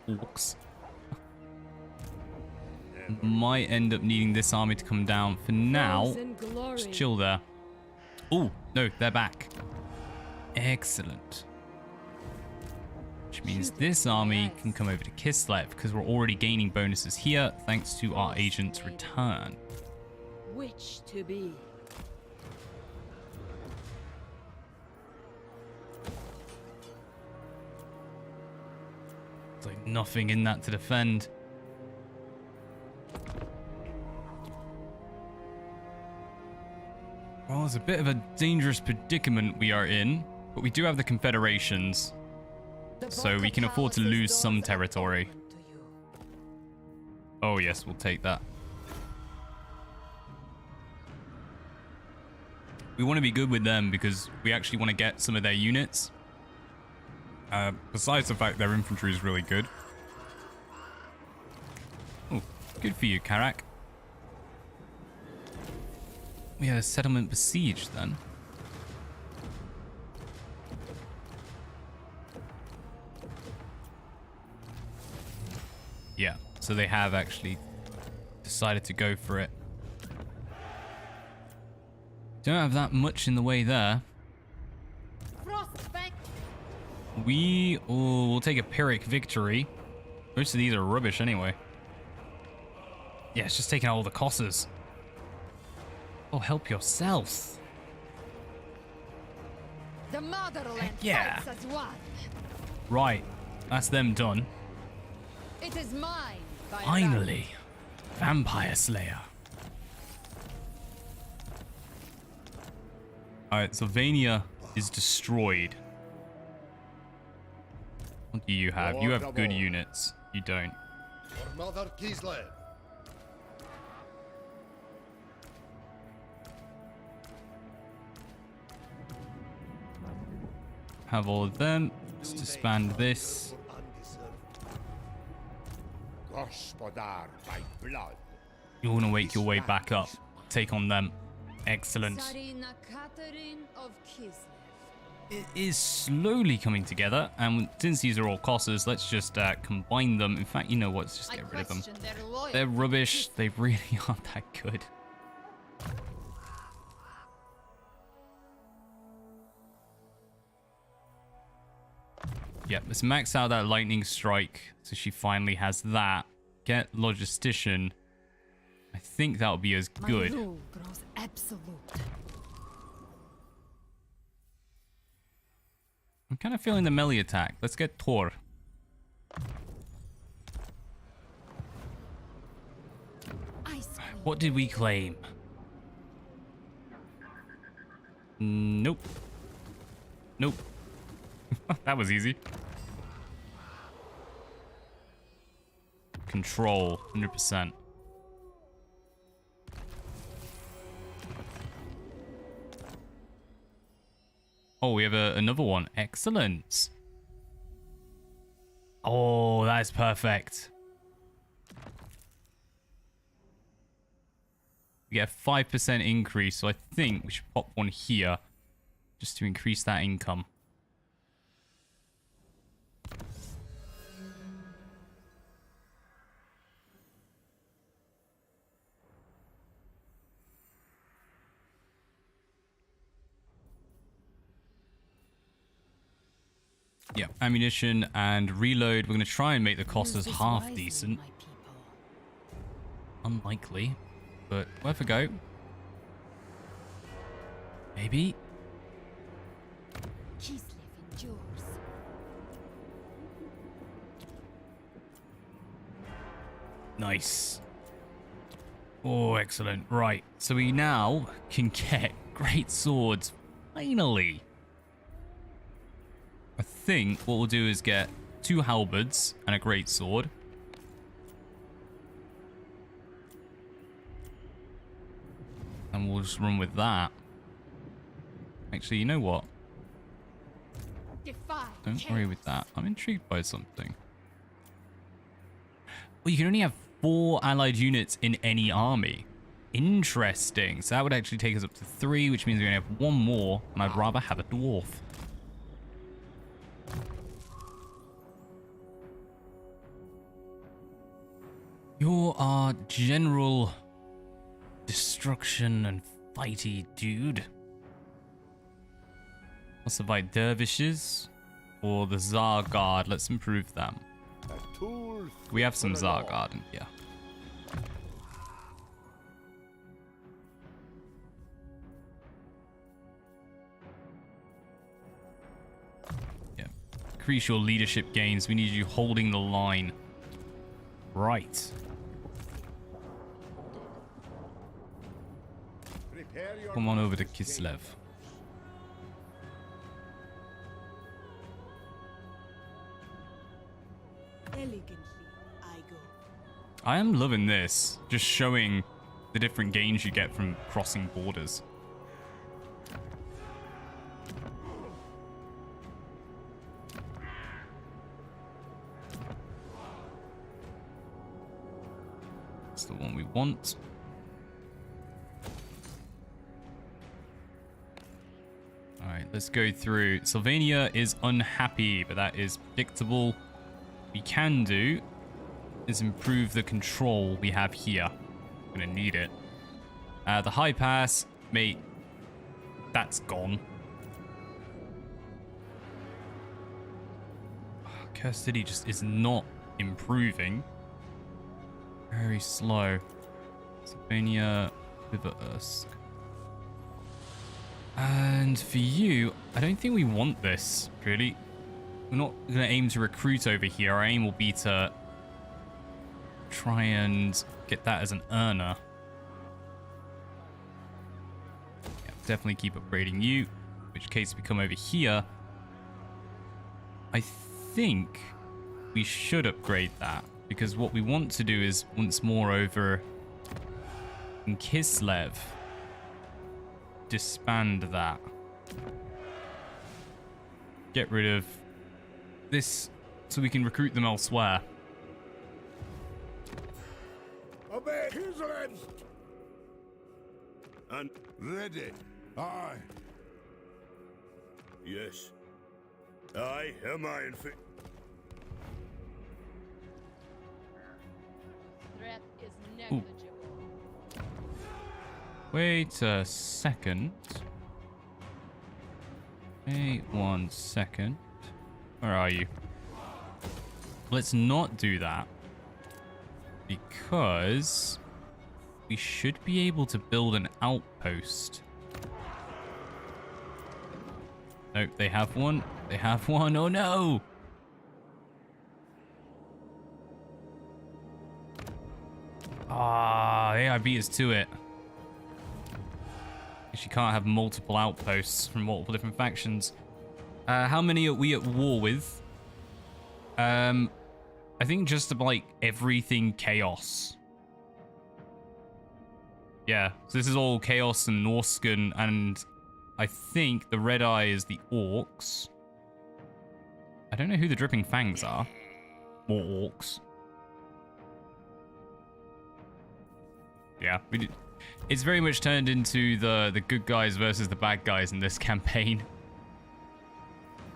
orcs. Might end up needing this army to come down. For now, Those in glory. just chill there. Oh, no, they're back. Excellent. Which means this army can come over to Kislev because we're already gaining bonuses here thanks to our agent's return. Which to be? There's like nothing in that to defend. Well, it's a bit of a dangerous predicament we are in, but we do have the confederations, so we can afford to lose some territory. Oh yes, we'll take that. We want to be good with them because we actually want to get some of their units. Besides the fact their infantry is really good. Oh, good for you, Karak. We had a settlement besieged then. Yeah, so they have actually decided to go for it. Don't have that much in the way there. We'll take a Pyrrhic victory. Most of these are rubbish anyway. Yeah, it's just taking all the Cossars. Oh, help yourself. The motherland yeah. fights as one. Right, that's them done. It is mine. By Finally, Vampire Slayer. Alright, Sylvania is destroyed. What do you have? You have good units. You don't. For Mother Kislev. Have all of them. Let's disband this. Gospodar by blood. You want to wake your way back up. Take on them. Excellent. Tsarina Catherine of Kislev. It is slowly coming together, and since these are all Cossars, let's just combine them. In fact, you know what? Let's just get rid of them. They're rubbish. They really aren't that good. Yep, let's max out that lightning strike so she finally has that. Get logistician. I think that'll be as good. My rule grows absolute. I'm kind of feeling the melee attack. Let's get Tor. What did we claim? Nope. Nope. That was easy. Control, 100%. Oh, we have another one. Excellent. Oh, that is perfect. We get a 5% increase, so I think we should pop one here just to increase that income. Yeah, ammunition and reload. We're going to try and make the Cossars half decent. Unlikely, but worth a go. Maybe. Kislev endures. Nice. Oh, excellent. Right, so we now can get great swords. Finally. I think what we'll do is get 2 halberds and a great sword. And we'll just run with that. Actually, you know what? Don't worry with that. I'm intrigued by something. Well, you can only have 4 allied units in any army. Interesting. So that would actually take us up to 3, which means we only have 1 more, and I'd rather have a dwarf. You're our general destruction and fighty dude. What's the fight? Dervishes or the Tsar Guard? Let's improve them. We have some Tsar Guard in here. Yeah. Increase your leadership gains. We need you holding the line. Right. Come on over to Kislev. Elegantly, I go. I am loving this. Just showing the different gains you get from crossing borders. That's the one we want. Alright, let's go through. Sylvania is unhappy, but that is predictable. What we can do is improve the control we have here. I'm gonna need it. The high pass, mate, that's gone. Cursed City just is not improving. Very slow. Sylvania, Viversk. And for you, I don't think we want this, really. We're not going to aim to recruit over here. Our aim will be to try and get that as an earner. Yeah, definitely keep upgrading you. In which case we come over here. I think we should upgrade that. Because what we want to do is once more over in Kislev. Disband that. Get rid of this so we can recruit them elsewhere. Obey Kislev! And Ready. Aye. yes. I am iron fit. Threat is negligible. Wait a second. Wait 1 second. Where are you? Let's not do that. Because we should be able to build an outpost. Nope, they have one. They have one. Oh no! Ah, yeah, I beat us to it. You can't have multiple outposts from multiple different factions. How many are we at war with? I think just about like everything chaos. Yeah, so this is all chaos and Norscan, and I think the red eye is the orcs. I don't know who the dripping fangs are. More orcs. Yeah, we did. It's very much turned into the good guys versus the bad guys in this campaign.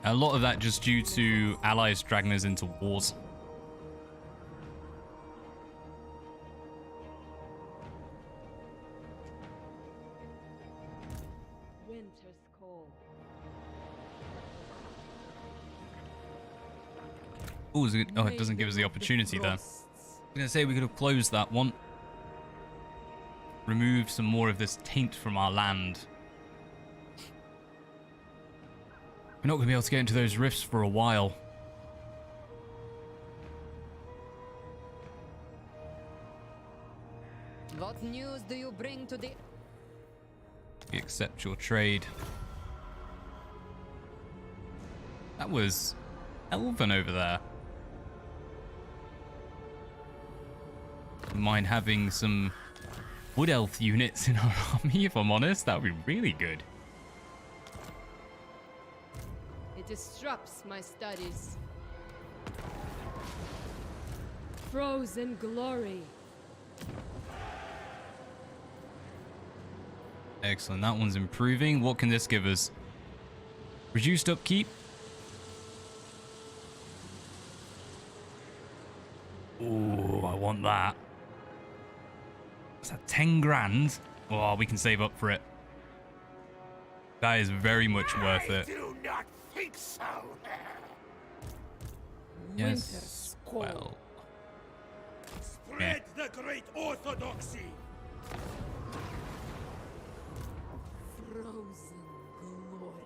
A lot of that just due to allies dragging us into wars. Winter's cold. Oh, it doesn't give us the opportunity there. I was going to say we could have closed that one. Remove some more of this taint from our land. We're not going to be able to get into those rifts for a while. What news do you bring to the... We accept your trade. That was Elven over there. Mind having some wood elf units in our army, if I'm honest. That would be really good. It disrupts my studies. Frozen glory. Excellent, that one's improving. What can this give us? Reduced upkeep. Ooh, I want that. What's that, 10 grand? Oh, we can save up for it. That is very much worth it. do not think so. Yes. Well. Spread the great orthodoxy. Frozen glory.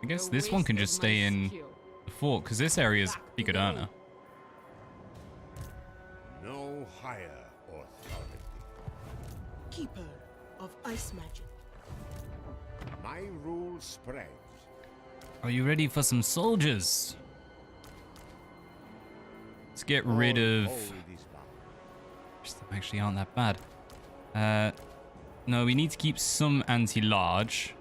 I guess The this one can waste just of my stay in skill. the fort, because this area is pretty good earner. No higher authority. Keeper of ice magic. My rule spreads. Are you ready for some soldiers? Let's get rid of... They actually aren't that bad. No, we need to keep some anti-large.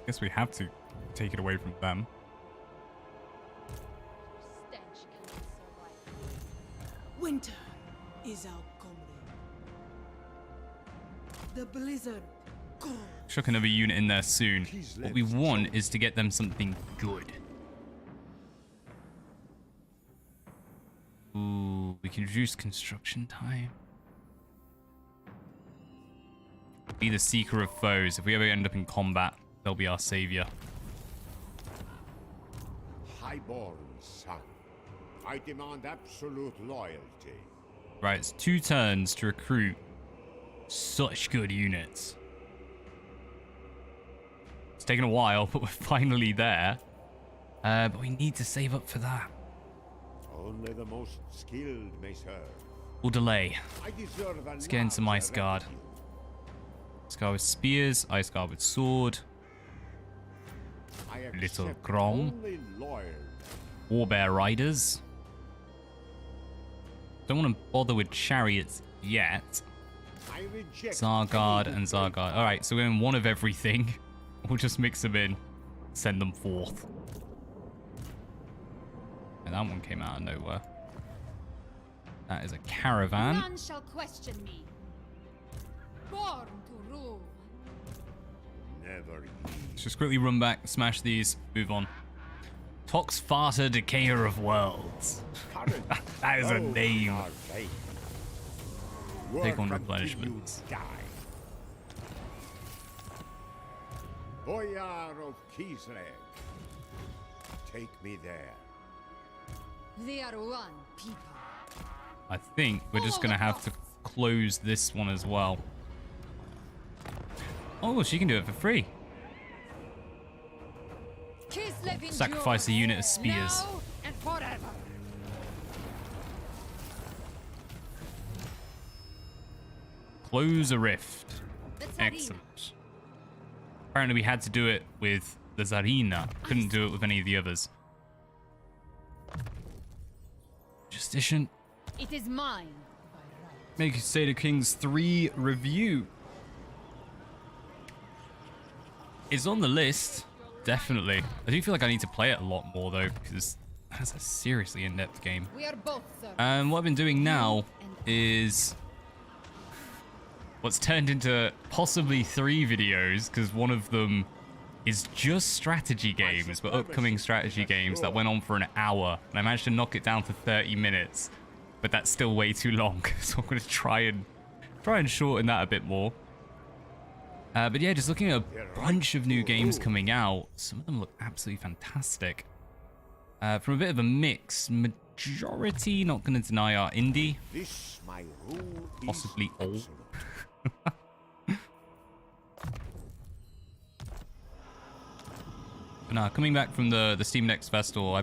Guess we have to take it away from them. Stench cannot survive. Winter is our comrade. The blizzard calls. Chuck another unit in there soon. What we want is to get them something good. Ooh, we can reduce construction time. Be the seeker of foes. If we ever end up in combat, they'll be our savior. Highborn son, I demand absolute loyalty. Right, it's 2 turns to recruit such good units. It's taken a while, but we're finally there. But we need to save up for that. Only the most skilled may serve. We'll delay. I deserve a Let's get into some Ice Guard. Ice Guard with spears, Ice Guard with sword. Little Grom. Warbear Riders. Don't want to bother with chariots yet. Zargard and Zargard. Alright, so we're in one of everything. We'll just mix them in. Send them forth. And that one came out of nowhere. That is a caravan. None shall question me. Born to rule. Never Let's just quickly run back, smash these, move on. Toxfarter, Decayer of Worlds. That is a name. Take on replenishments. Boyar of Kislev. Take me there. They are one people. I think we're just going to have to close this one as well. Oh, she can do it for free. Kislev Sacrifice a endures unit of spears. now and forever. Close a rift. The Tsarina. Excellent. Apparently we had to do it with the Tsarina. Couldn't do it with any of the others. Justician. It is mine. Make Seder Kings 3 review. It's on the list. Definitely. I do feel like I need to play it a lot more though, because that's a seriously in-depth game. We are both servants. What I've been doing now is what's turned into possibly 3 videos, because one of them is just strategy games, but upcoming strategy games that went on for an hour, and I managed to knock it down to 30 minutes, but that's still way too long, so I'm going to try and shorten that a bit more. But yeah, just looking at a bunch of new games coming out, some of them look absolutely fantastic. From a bit of a mix, majority, not going to deny, are indie, This my rule possibly all. is But nah, coming back from the Steam Next Festival, I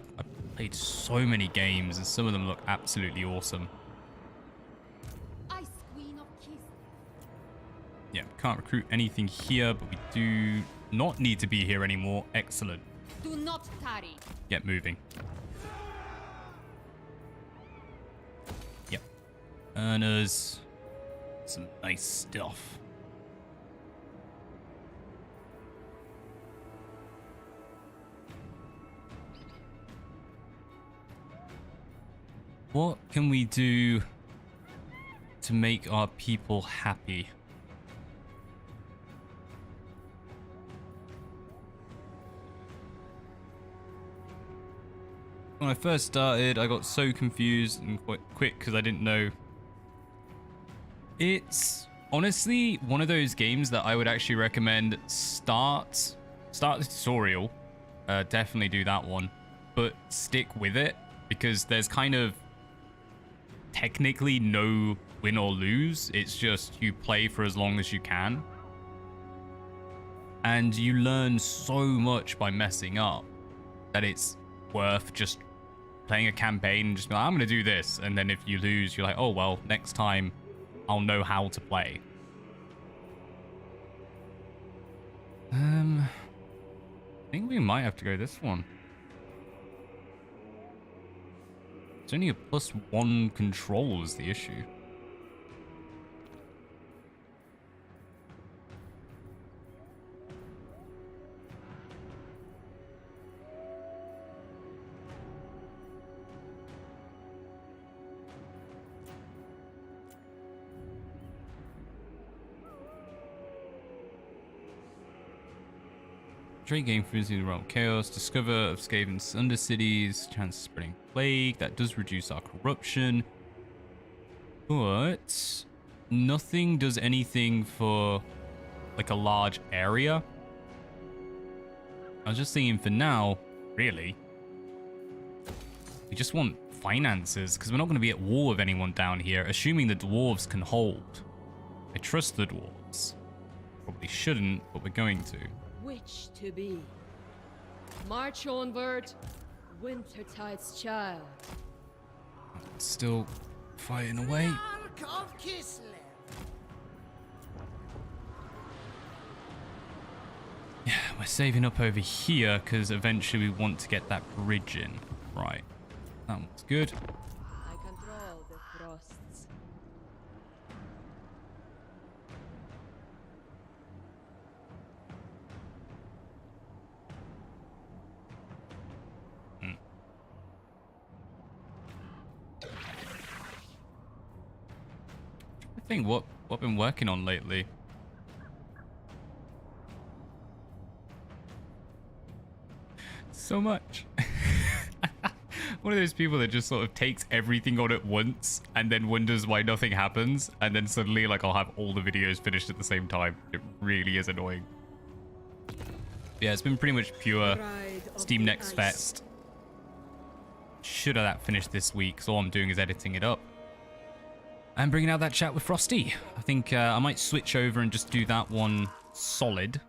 played so many games, and some of them look absolutely awesome. Ice Queen of Kislev. Yeah, can't recruit anything here, but we do not need to be here anymore. Excellent. Do not tarry. Get moving. Yep. Earners. Some nice stuff. What can we do to make our people happy? When I first started, I got so confused and quite quick because I didn't know It's honestly one of those games that I would actually recommend start the tutorial. Definitely do that one, but stick with it because there's kind of technically no win or lose. It's just you play for as long as you can. And you learn so much by messing up that it's worth just playing a campaign and just be like, I'm going to do this. And then if you lose, you're like, oh, well, next time I'll know how to play. I think we might have to go this one. It's only a +1 control is the issue. Trade game for the realm of chaos. Discover of Skaven's undercities. Chance of spreading plague. That does reduce our corruption. But nothing does anything for like a large area. I was just thinking for now, really, we just want finances because we're not going to be at war with anyone down here, assuming the dwarves can hold. I trust the dwarves. Probably shouldn't, but we're going to. Which to be? March onward, Wintertide's child. Still fighting away. Ark of Kislev. Yeah, we're saving up over here because eventually we want to get that bridge in. Right. That one's good. I control the frosts. I think what I've been working on lately. So much. One of those people that just sort of takes everything on at once and then wonders why nothing happens, and then suddenly like I'll have all the videos finished at the same time. It really is annoying. Yeah, it's been pretty much pure Steam Next Fest. Should have that finished this week, so all I'm doing is editing it up. And bringing out that chat with Frosty. I think I might switch over and just do that one solid.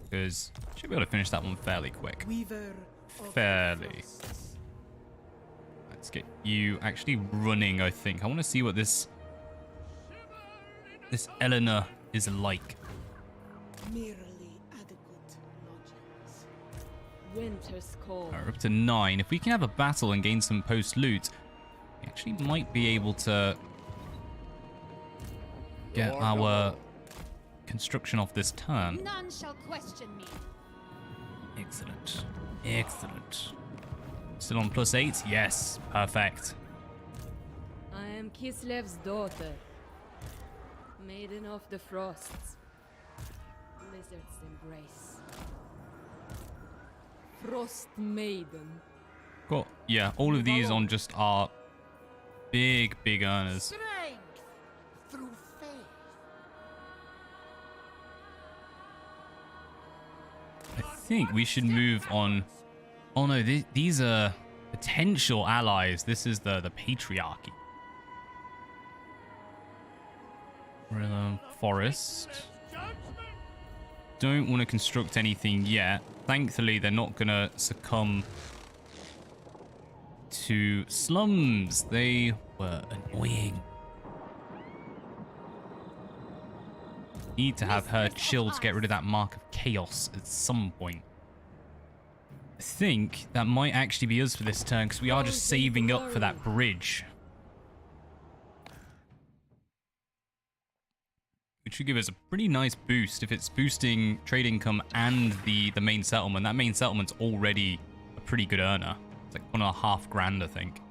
Because I should be able to finish that one fairly quick. Fairly. Let's get you actually running, I think. I want to see what this Eleanor is like. Merely adequate lodgings. Winter's cold. We're up to 9. If we can have a battle and gain some post-loot, we actually might be able to get our construction off this turn. None shall question me. Excellent. Excellent. Still on +8? Yes. Perfect. I am Kislev's daughter, maiden of the frosts, lizard's embrace. Frost maiden. Got, yeah, all of these on just our big earners. Strength through faith. I think we should move on. Oh no, these are potential allies. This is the patriarchy. We're in a forest. Don't want to construct anything yet. Thankfully, they're not going to succumb to slums. They were annoying. Need to have her chill to get rid of that mark of chaos at some point. I think that might actually be us for this turn because we are just saving up for that bridge. Which should give us a pretty nice boost if it's boosting trade income and the main settlement. That main settlement's already a pretty good earner. It's like $1.5 grand, I think.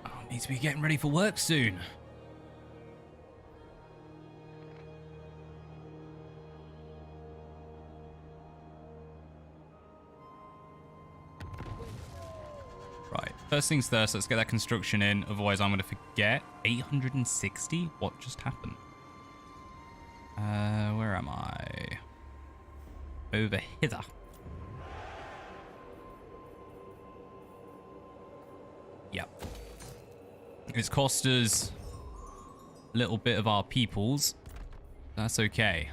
Oh, need to be getting ready for work soon. Right, first things first, let's get that construction in. Otherwise, I'm going to forget. 860? What just happened? Where am I? Over hither. Yep. It's cost us a little bit of our peoples. That's okay.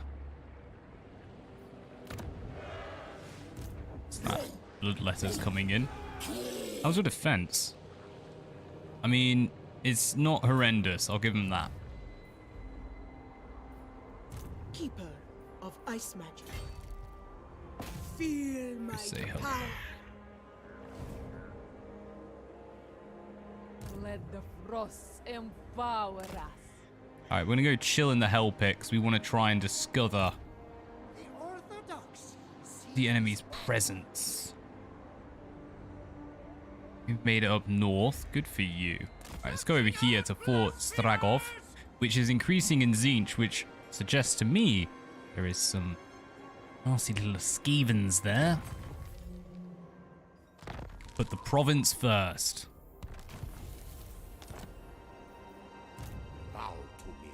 It's that blood letters coming in. How's your defense? I mean, it's not horrendous. I'll give him that. Keeper of ice magic. Feel my Say hello. power. Let the frost empower us. Alright, we're gonna go chill in the Hell Pit because we want to try and discover The Orthodox the enemy's presence. You've made it up north. Good for you. Alright, let's go over here to Fort Stragov, which is increasing in Zinch, which suggests to me there is some nasty little skevens there. But the province first. Bow to me.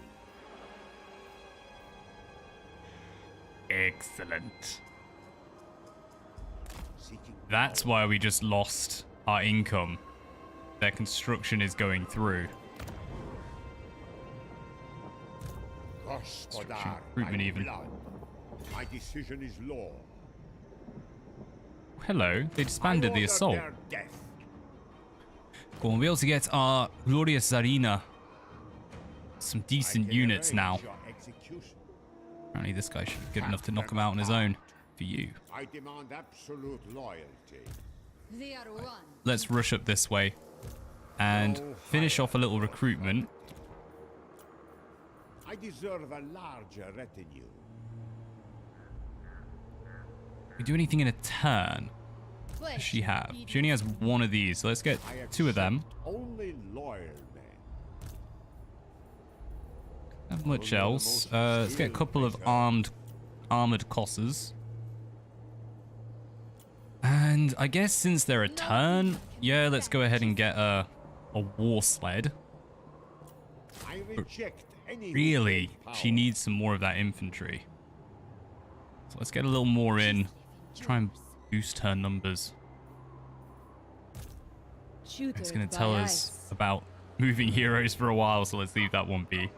Excellent. That's why we just lost our income. Their construction is going through. Gospodar, Recruitment my even. blood. My decision is law. Hello, they disbanded I the order assault. their death. Cool, we'll be able to get our Glorious Zarina some I decent can units arrange now. your execution. Apparently this guy should be good enough to knock him out on his own. For you. I demand absolute loyalty. They are one. Let's rush up this way and finish off a little recruitment. I deserve a larger retinue. We do anything in a turn? What does she have? She only has one of these, so let's get I two of them. accept only loyal men. Not much else. Let's get a couple of armored Kossers. And I guess since they're a turn, yeah, let's go ahead and get a war sled. I reject any Really, power. she needs some more of that infantry. So let's get a little more in. Try and boost her numbers. It's going to tell us about moving heroes for a while, so let's leave that one be.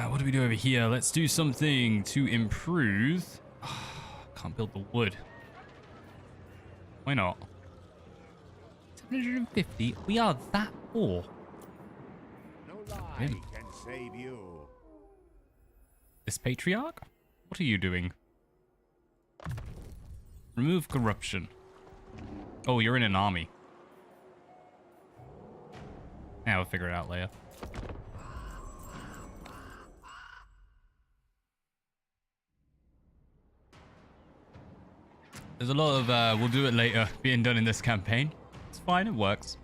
What do we do over here? Let's do something to improve. Can't build the wood. Why not? 750? We are that poor. No lie Really? can save you. This patriarch? What are you doing? Remove corruption. Oh, you're in an army. Yeah, we'll figure it out later. There's a lot of we'll do it later being done in this campaign. It's fine, it works.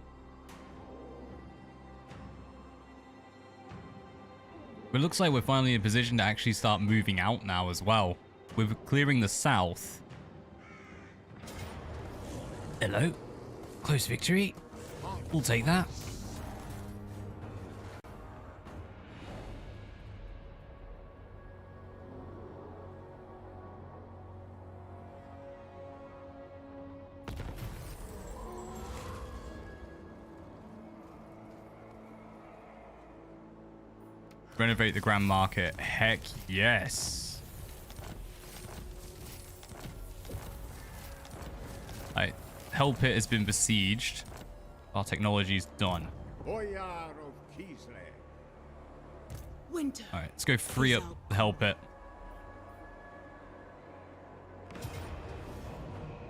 It looks like we're finally in a position to actually start moving out now as well. We're clearing the south. Hello. Close victory. We'll take that. Renovate the Grand Market. Heck yes. Right. Hell Pit has been besieged. Our technology's done. Boyar of Kislev. Winter. Alright, let's go free up the Hell Pit.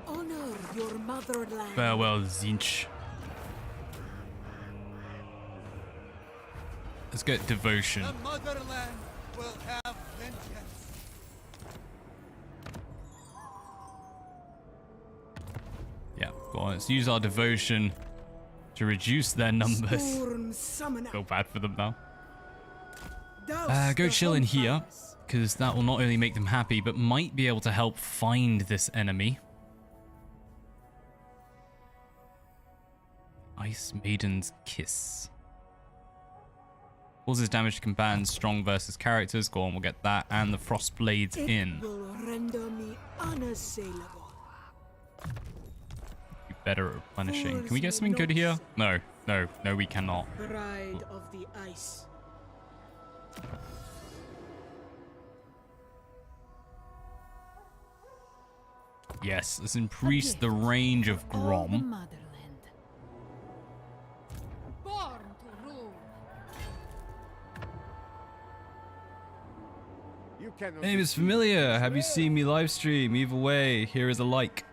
Honor your motherland. Farewell, Zinch. Let's get devotion. The motherland will have vengeance. Yeah, go on. Let's use our devotion to reduce their numbers. Storm summoner. Feel bad for them now. Douse Go the chill in here, bonfires. because that will not only make them happy, but might be able to help find this enemy. Ice Maiden's Kiss. Causes damage to combatants, strong versus characters. Go on, we'll get that. And the Frostblades in. It will render me unassailable. Be better at replenishing. Can we get something good here? No, no, no, we cannot. Bride of the ice. Yes, let's increase the range of All the Grom. motherland. Born to rule. You cannot Name is familiar. Have you seen me live stream? Either way, here is a like.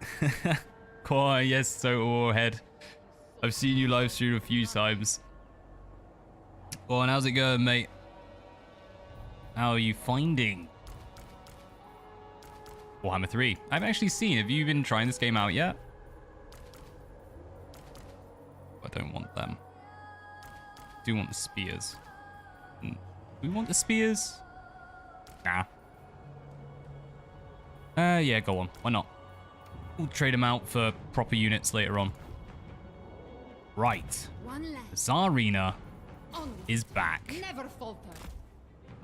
Oh, yes, so Warhead. I've seen you live stream a few times. Go on, how's it going, mate? How are you finding Warhammer 3? I've actually seen. Have you been trying this game out yet? I don't want them. I do want the spears. Do we want the spears? Nah. Yeah, go on. Why not? We'll trade them out for proper units later on. Right. One last. Tsarina Only. is back. Never falter.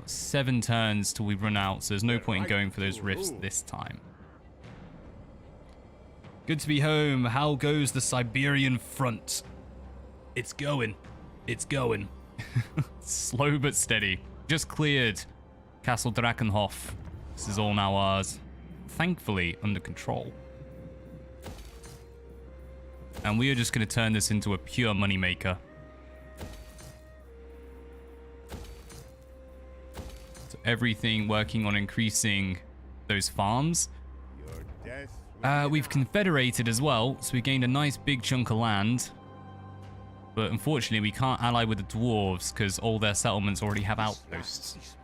7 turns till we run out, so there's no point in going for those rifts this time. Good to be home. How goes the Siberian front? It's going. It's going. Slow but steady. Just cleared Castle Drakenhof. This is all now ours. Thankfully, under control. And we are just going to turn this into a pure moneymaker. So everything working on increasing those farms. Your death. We've confederated as well, so we gained a nice big chunk of land. But unfortunately, we can't ally with the dwarves because all their settlements already have outposts.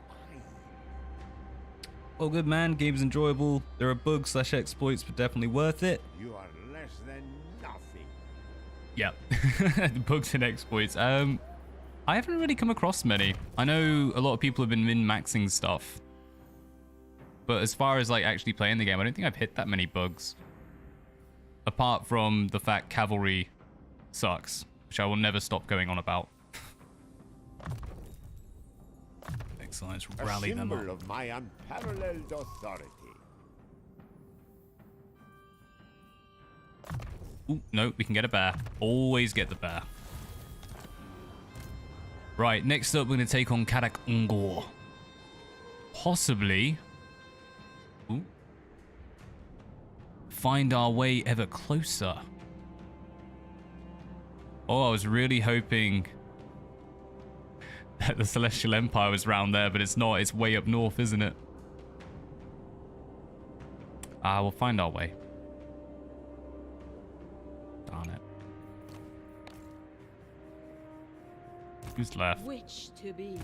Well, good man. Game's enjoyable. There are bugs / exploits, but definitely worth it. You are less than nothing. Yep. Bugs and exploits. I haven't really come across many. I know a lot of people have been min-maxing stuff. But as far as like actually playing the game, I don't think I've hit that many bugs. Apart from the fact cavalry sucks, which I will never stop going on about. Excellent, let's rally them symbol up. of my unparalleled authority. Ooh, no, we can get a bear. Always get the bear. Right, next up we're going to take on Karak Ungor. Possibly... Ooh. Find our way ever closer. Oh, I was really hoping that the Celestial Empire was round there, but it's not. It's way up north, isn't it? We'll find our way. Darn it. Who's left? Which to be?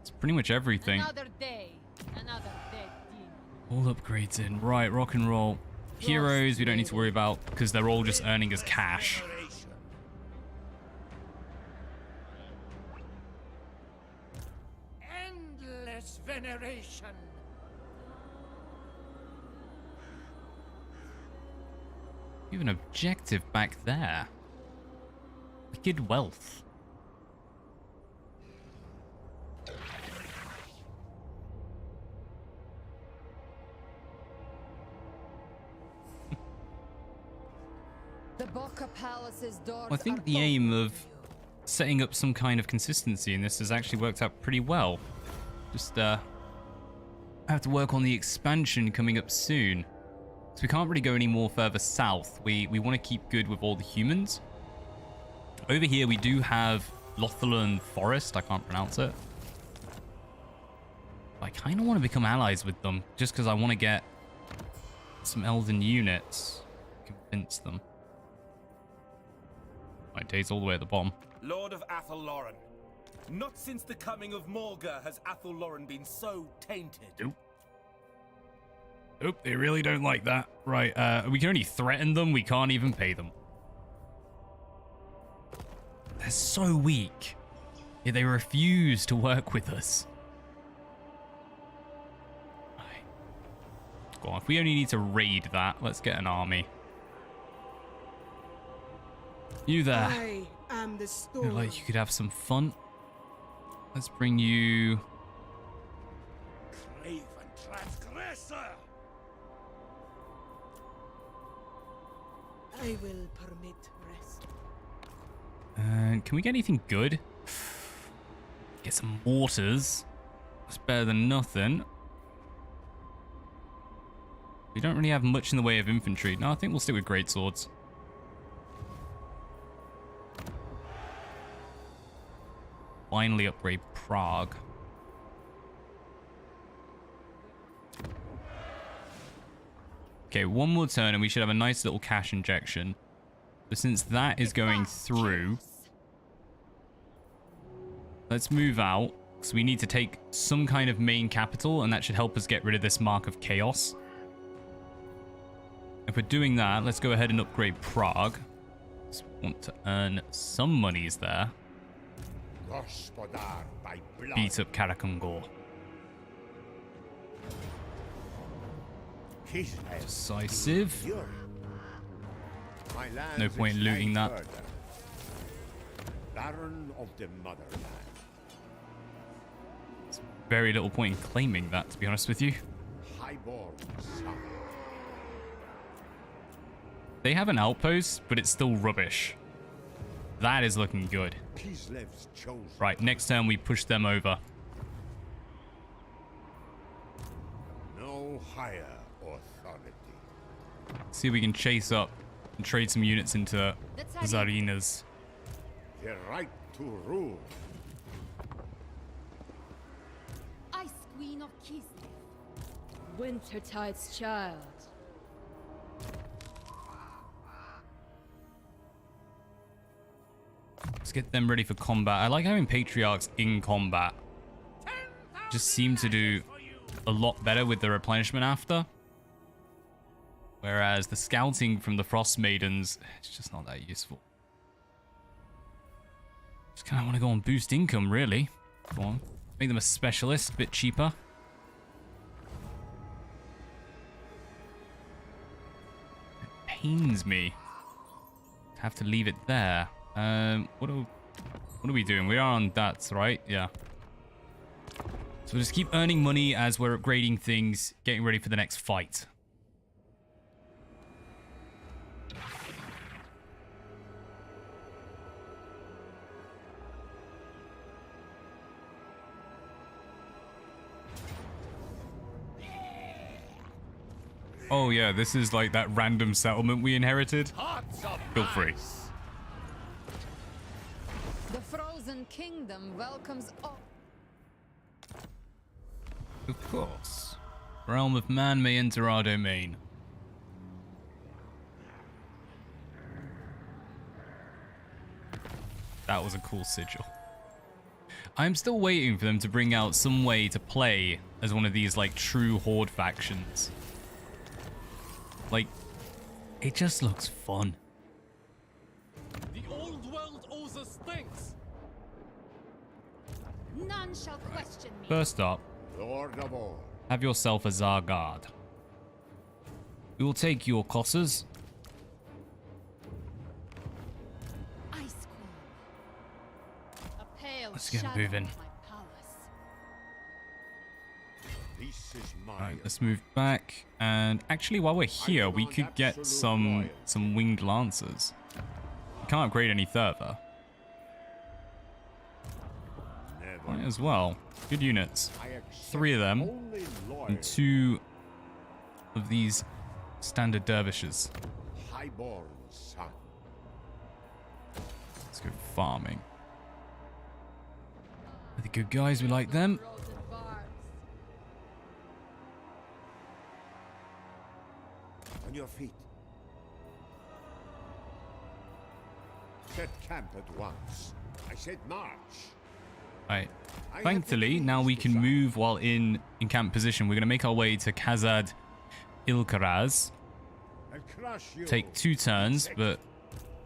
It's pretty much everything. Another day. Another dead demon. All upgrades in. Right, rock and roll. Heroes we don't need to worry about because they're all just earning us cash. Endless veneration. You have an objective back there. Wicked wealth. The Boca Palace's doors Well, I think are the aim open of to you. setting up some kind of consistency in this has actually worked out pretty well. Just have to work on the expansion coming up soon. So we can't really go any more further south. We want to keep good with all the humans. Over here we do have Lothalan Forest. I can't pronounce it. I kind of want to become allies with them just because I want to get some Elven units. Convince them. My day's all the way at the bottom. Lord of Athelloren. Not since the coming of Morga has Athelloren been so tainted. Nope, they really don't like that. Right, we can only threaten them, we can't even pay them. They're so weak. Yet they refuse to work with us. Go on, if we only need to raid that, let's get an army. You there. I am the Look storm. like you could have some fun. Let's bring you... Craven transgressor! I will permit rest. Can we get anything good? Get some mortars. That's better than nothing. We don't really have much in the way of infantry. No, I think we'll stick with greatswords. Finally upgrade Prague. Okay, one more turn and we should have a nice little cash injection. But since that is going through, let's move out. So we need to take some kind of main capital, and that should help us get rid of this Mark of Chaos. If we're doing that, let's go ahead and upgrade Prague. Just want to earn some monies there. Gospodar by blood. Beat up Karakungor. Kislev. Decisive. My lands No point in looting extend that. further. Baron of the motherland. Very little point in claiming that, to be honest with you. Highborn son. They have an outpost, but it's still rubbish. That is looking good. Kislev's chosen. Right, next turn we push them over. No higher authority. See if we can chase up and trade some units into Tsarinas. The right to rule. Ice Queen of Kislev. Wintertide's child. Let's get them ready for combat. I like having patriarchs in combat. Just seem to do a lot better with the replenishment after. Whereas the scouting from the Frost Maidens, it's just not that useful. Just kind of want to go on boost income, really. Go on. Make them a specialist, a bit cheaper. It pains me to have to leave it there. What are we doing? We are on that, right? Yeah. So we'll just keep earning money as we're upgrading things, getting ready for the next fight. Oh yeah, this is like that random settlement we inherited. Feel free. The Frozen Kingdom welcomes all. Of course. Realm of man may enter our domain. That was a cool sigil. I'm still waiting for them to bring out some way to play as one of these like true horde factions. Like, it just looks fun. The old world owes us thanks. None shall question me. First up, Lord of all. have yourself a Tsar Guard. We will take your Kossars. Ice Queen. A pale Let's get shadow moving. of my palace. This is my Alright, let's move back. And actually, while we're here, we could get some winged lancers. We can't upgrade any further. Might as well. Good units. 3 of them. only loyal. And 2 of these standard dervishes. Highborn son. Let's go farming. They're the good guys, we like them. Rosen barbs. On your feet. Set camp at once. I said march. Right. Thankfully, now we can move while in camp position. We're going to make our way to Kazad Ilkaraz. I'll crush you. Take 2 turns, but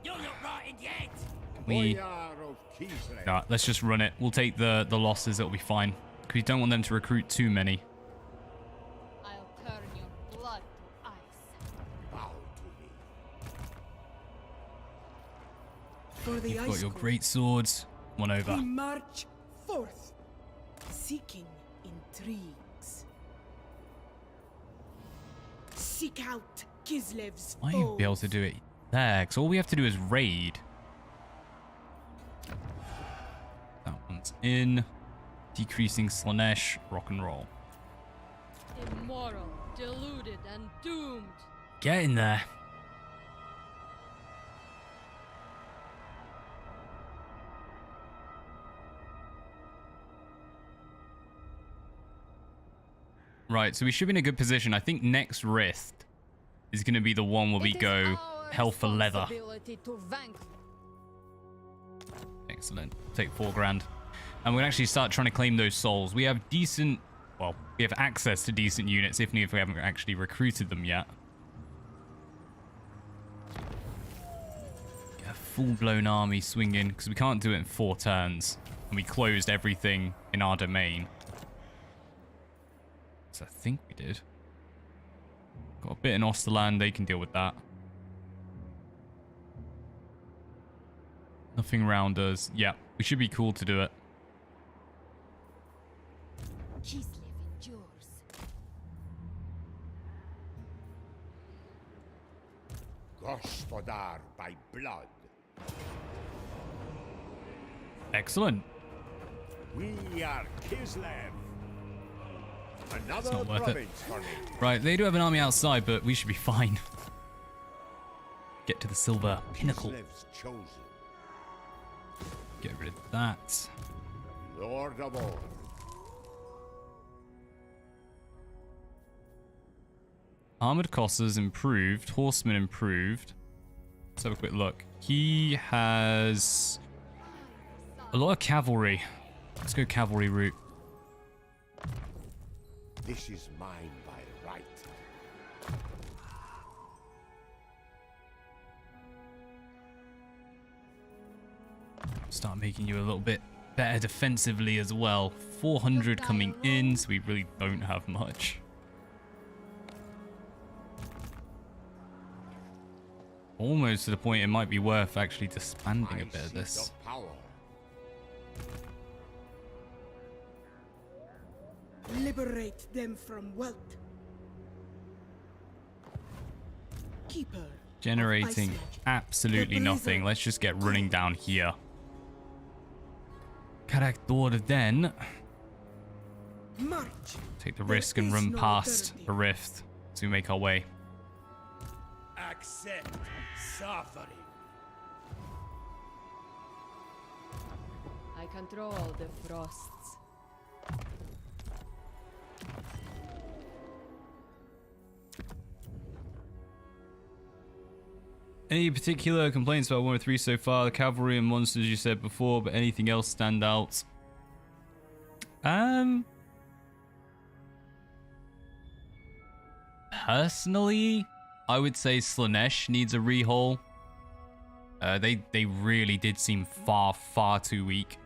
You're not rotted yet! we... Boyar of Kislev. No, let's just run it. We'll take the losses. It'll be fine. Because we don't want them to recruit too many. I'll turn your blood For the You've got ice your cold, great swords. Come on over. we march forth, seeking intrigues. Seek out Kislev's Might even be able to foes. do it there, because all we have to do is raid. That one's in. Decreasing Slanesh, rock and roll. Immoral, deluded, and doomed. Get in there. Right, so we should be in a good position. I think next Rift is going to be the one where we go hell for leather. Excellent. Take 4 grand. And we'll actually start trying to claim those souls. We have decent... Well, we have access to decent units, even if we haven't actually recruited them yet. Get a full-blown army swinging, because we can't do it in 4 turns. And we closed everything in our domain. So I think we did. Got a bit in Osterland, they can deal with that. Nothing around us. Yeah, we should be cool to do it. Kislev endures. Gospodar by blood. Excellent. We are Kislev. Another not worth it. province for me. Right, they do have an army outside, but we should be fine. Get to the silver pinnacle. Kislev's chosen. Get rid of that. Lord of all. Armored Cossars improved. Horsemen improved. Let's have a quick look. He has a lot of cavalry. Let's go cavalry route. This is mine by right. Start making you a little bit better defensively as well. 400 coming in, so we really don't have much. Almost to the point it might be worth actually disbanding a bit of this. Seat of power. Liberate them from wealth. Keeper. Generating of Iceland. absolutely The nothing. breather. Let's just get running down here. Karakdor then. March. Take the There risk and is run no past alternative. a rift as we make our way. Accept suffering. I control the frosts. Any particular complaints about 1 or 3 so far? The cavalry and monsters you said before, but anything else stand out? Personally, I would say Slanesh needs a rehaul. They really did seem far too weak.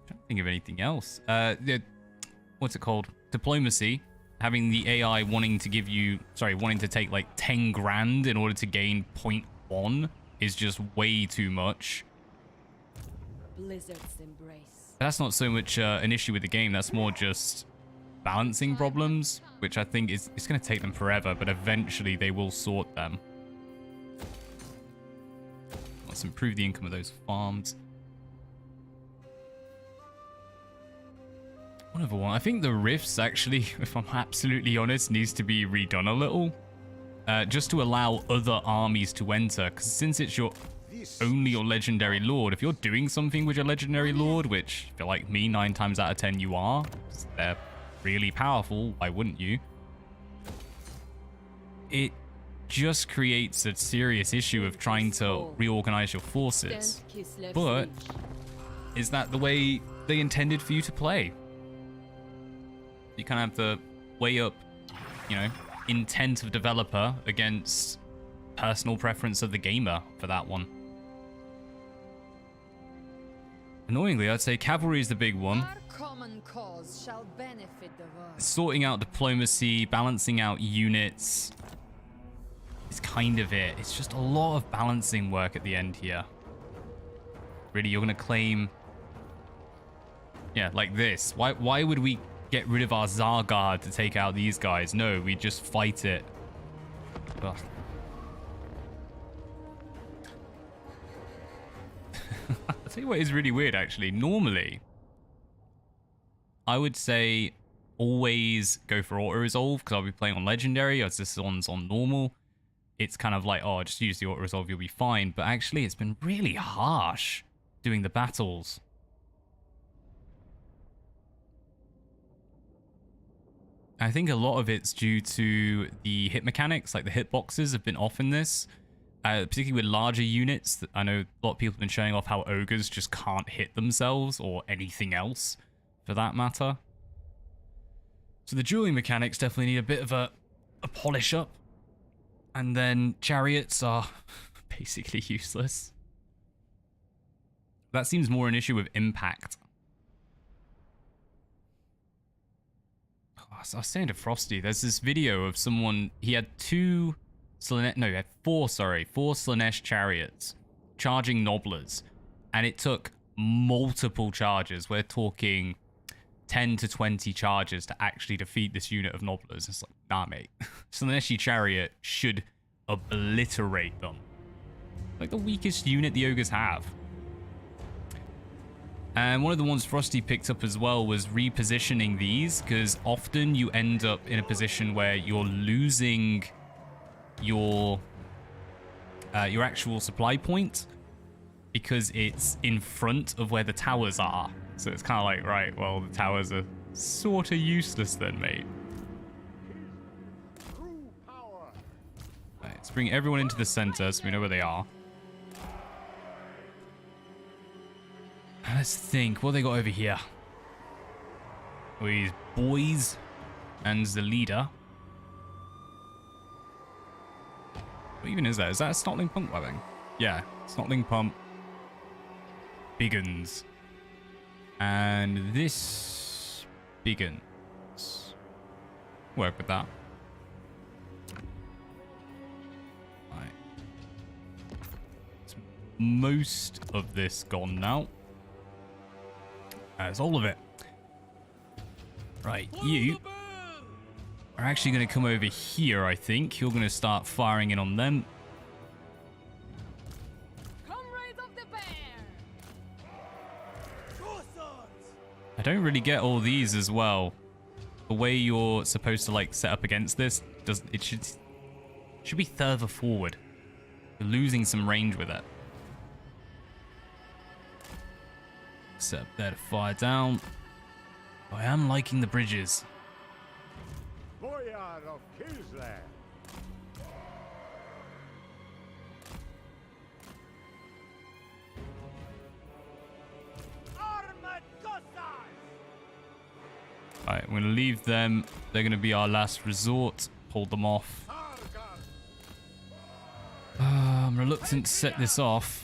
Can't think of anything else. What's it called? Diplomacy. Having the AI wanting to give you, wanting to take like 10 grand in order to gain 0.1 is just way too much. Blizzard's embrace. That's not so much an issue with the game. That's more just balancing problems, which I think it's going to take them forever, but eventually they will sort them. Let's improve the income of those farms. One other one. I think the rifts actually, if I'm absolutely honest, needs to be redone a little. Just to allow other armies to enter. Because since it's only your legendary lord, if you're doing something with your legendary lord, which if you're like me, 9 times out of 10 you are, they're really powerful, why wouldn't you? It just creates a serious issue of trying to reorganize your forces. But is that the way they intended for you to play? You kind of have to weigh up, intent of developer against personal preference of the gamer for that one. Annoyingly, I'd say cavalry is the big one. Our common cause shall benefit the world. Sorting out diplomacy, balancing out units is kind of it. It's just a lot of balancing work at the end here. Really, you're going to claim... Yeah, like this. Why would we get rid of our Zargard to take out these guys? No, we just fight it. Ugh. I'll tell you what is really weird, actually. Normally, I would say always go for auto-resolve because I'll be playing on Legendary as this one's on normal. It's kind of like, oh, just use the auto-resolve, you'll be fine. But actually, it's been really harsh doing the battles. I think a lot of it's due to the hit mechanics, like the hitboxes have been off in this. Particularly with larger units. I know a lot of people have been showing off how ogres just can't hit themselves or anything else for that matter. So the dueling mechanics definitely need a bit of a polish up. And then chariots are basically useless. That seems more an issue with impact. I was saying to Frosty, there's this video of someone, he had four Slanesh chariots charging Nobblers, and it took multiple charges. We're talking 10 to 20 charges to actually defeat this unit of Nobblers. It's like, nah, mate. Slaneshi chariot should obliterate them. Like the weakest unit the ogres have. And one of the ones Frosty picked up as well was repositioning these, because often you end up in a position where you're losing your actual supply point because it's in front of where the towers are. So it's kind of like, right, well, the towers are sort of useless then, mate. Right, let's bring everyone into the center so we know where they are. Let's think, what they got over here? These boys and the leader. What even is that? Is that a Snotling Pump webbing? Yeah, Snotling Pump. Biggins. And this Biggins. Work with that. Right. It's most of this gone now. That's all of it. Right, you are actually going to come over here, I think. You're going to start firing in on them. Comrades of the bear. I don't really get all these as well. The way you're supposed to like set up against this, it should be further forward. You're losing some range with it. Set up there to fire down. I am liking the bridges. Boyar of Kislev. Armored Cossacks! Alright, I'm going to leave them. They're going to be our last resort. Hold them off. I'm reluctant to set this off.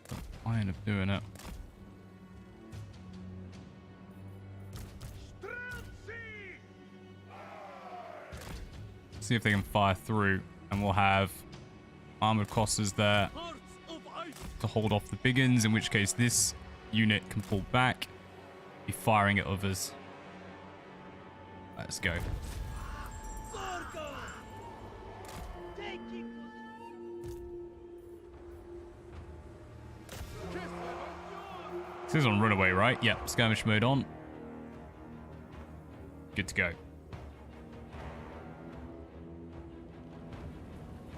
But I end up doing it. See if they can fire through, and we'll have armored Cossas there to hold off the Biggins, in which case this unit can pull back, be firing at others. Let's go. This is on runaway, right? Yep, skirmish mode on. Good to go.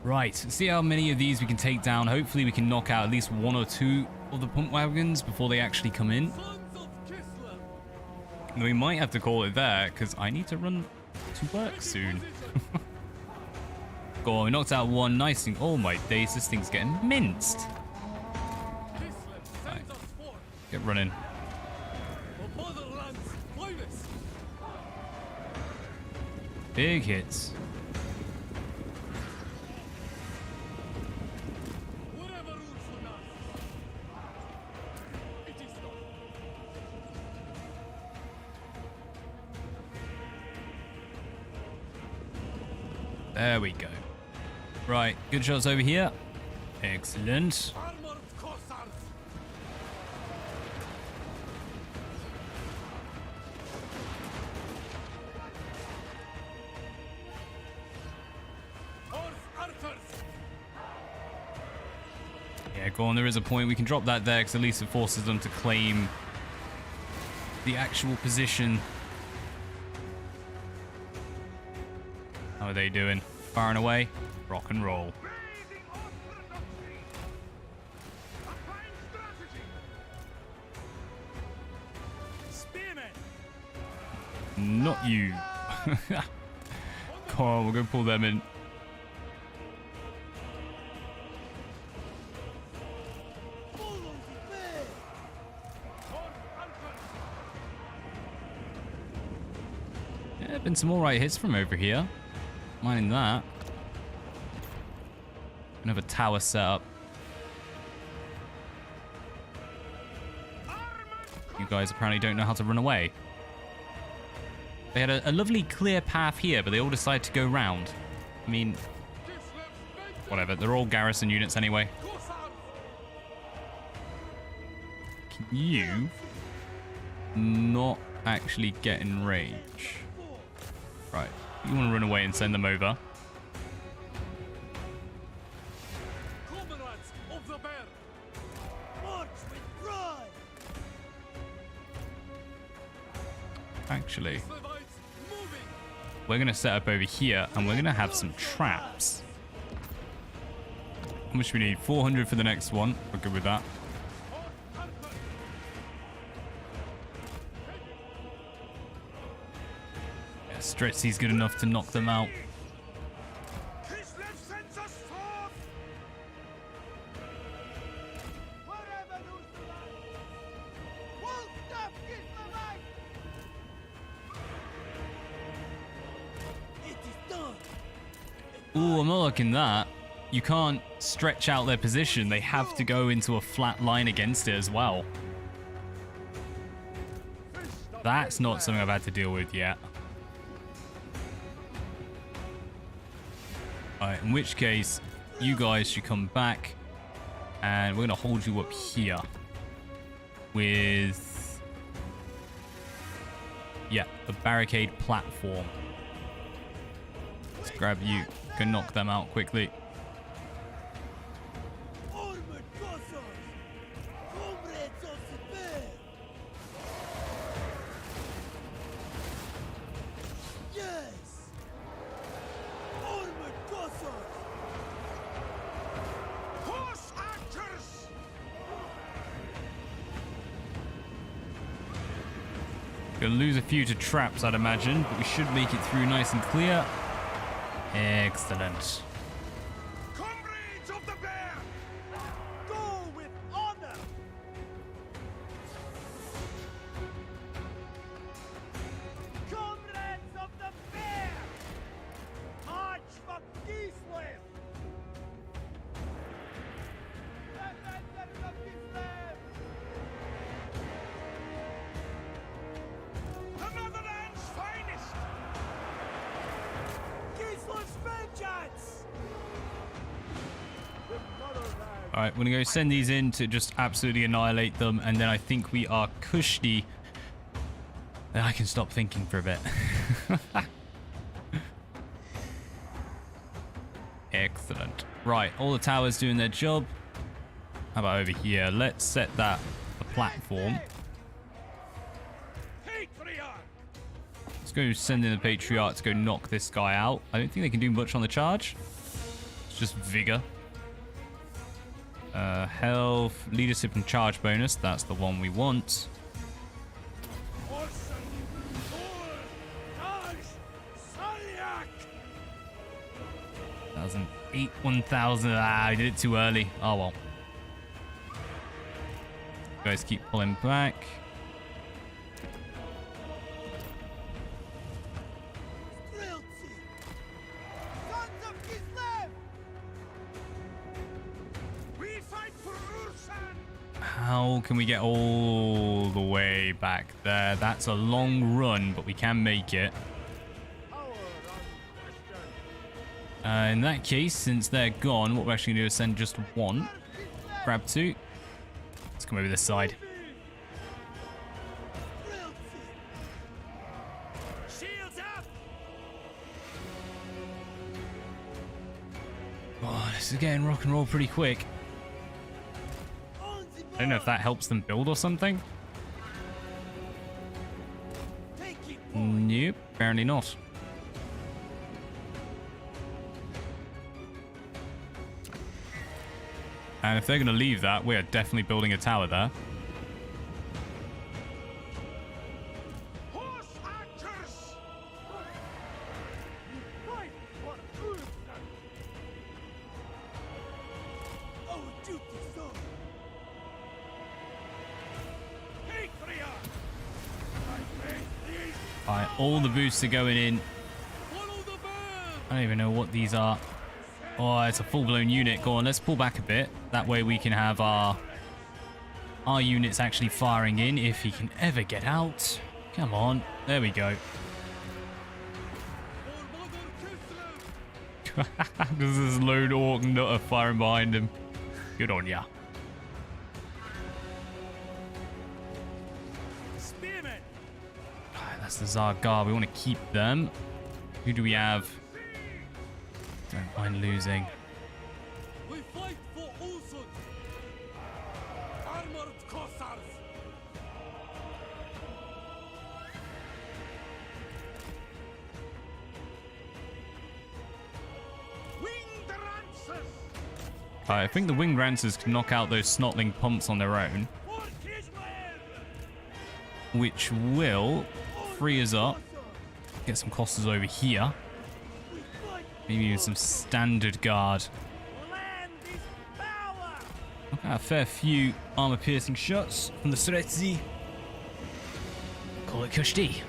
Right, see how many of these we can take down. Hopefully we can knock out at least one or two of the pump wagons before they actually come in. And we might have to call it there, because I need to run to work soon. Go on, we knocked out one. Nice thing. Oh my days, this thing's getting minced. Right. Get running. Big hits. There we go. Right, good shots over here. Excellent. Armored Cossars! Horse archers! Yeah, go on. There is a point. We can drop that there because at least it forces them to claim the actual position. How are they doing? Firing away. Rock and roll. Raising orthodoxy! A fine strategy! Spearmen! Not you. Come on, we're going to pull them in. Yeah, been some alright hits from over here. Minding that. Another tower set up. You guys apparently don't know how to run away. They had a lovely clear path here, but they all decided to go round. I mean, whatever. They're all garrison units anyway. Can you not actually get in range? Right. You want to run away and send them over. Comrades of the bear! March with pride! Actually, Kislevites moving! we're going to set up over here and we're going to have some traps. How much do we need? 400 for the next one. We're good with that. Yeah, Stretzy's good enough to knock them out. Kislev sends us forth! Wherever those land! Won't stop Kislevite! It is done! Ooh, I'm not liking that. You can't stretch out their position. They have to go into a flat line against it as well. That's not something I've had to deal with yet. Alright, in which case, you guys should come back. And we're going to hold you up here. With... yeah, a barricade platform. Let's grab you. Go knock them out quickly. Armored Cossars! Comrades of the bear! Yes! Armored Cossars! Horse archers! Gonna lose a few to traps, I'd imagine, but we should make it through nice and clear. Excellent. Comrades of the bear! Go with honor! Comrades of the bear! March for Kislev! Defenders of Kislev! The motherland's finest! Kislev's vengeance! Alright, we're gonna go send these in to just absolutely annihilate them, and then I think we are cushy. Then I can stop thinking for a bit. Excellent. Right, all the towers doing their job. How about over here? Let's set that a platform. Patriarch! Let's go send in the Patriarch to go knock this guy out. I don't think they can do much on the charge. It's just vigor. Health, leadership and charge bonus. That's the one we want. 1,008, 1,000. Ah, I did it too early. Oh well. You guys keep pulling back. Sons of Kislev! We fight for Ursan! How can we get all the way back there? That's a long run, but we can make it. In that case, since they're gone, what we're actually going to do is send just one. Grab two. Let's come over this side. Shields up! Oh, this is getting rock and roll pretty quick. I don't know if that helps them build or something. Nope, apparently not. And if they're going to leave that, we are definitely building a tower there. Horse archers! Fight for Ulfsson! Our duty so. Patriot! Alright, all the boosts are going in. I don't even know what these are. Oh, it's a full-blown unit. Go on, let's pull back a bit. That way we can have our units actually firing in if he can ever get out. Come on. There we go. There's this lone orc nutter firing behind him. Good on ya. Spearmen! That's the Zargar. We want to keep them. Who do we have? Don't mind losing. We fight for Ulfsson. Armored Cossars. Winged Lancers! I think the Winged Lancers can knock out those Snotling pumps on their own, For Kislev! which will free us up. Get some Cossars over here. Maybe even some standard guard. Land is power! A fair few armor-piercing shots from the Sretzi. Call it Kushti.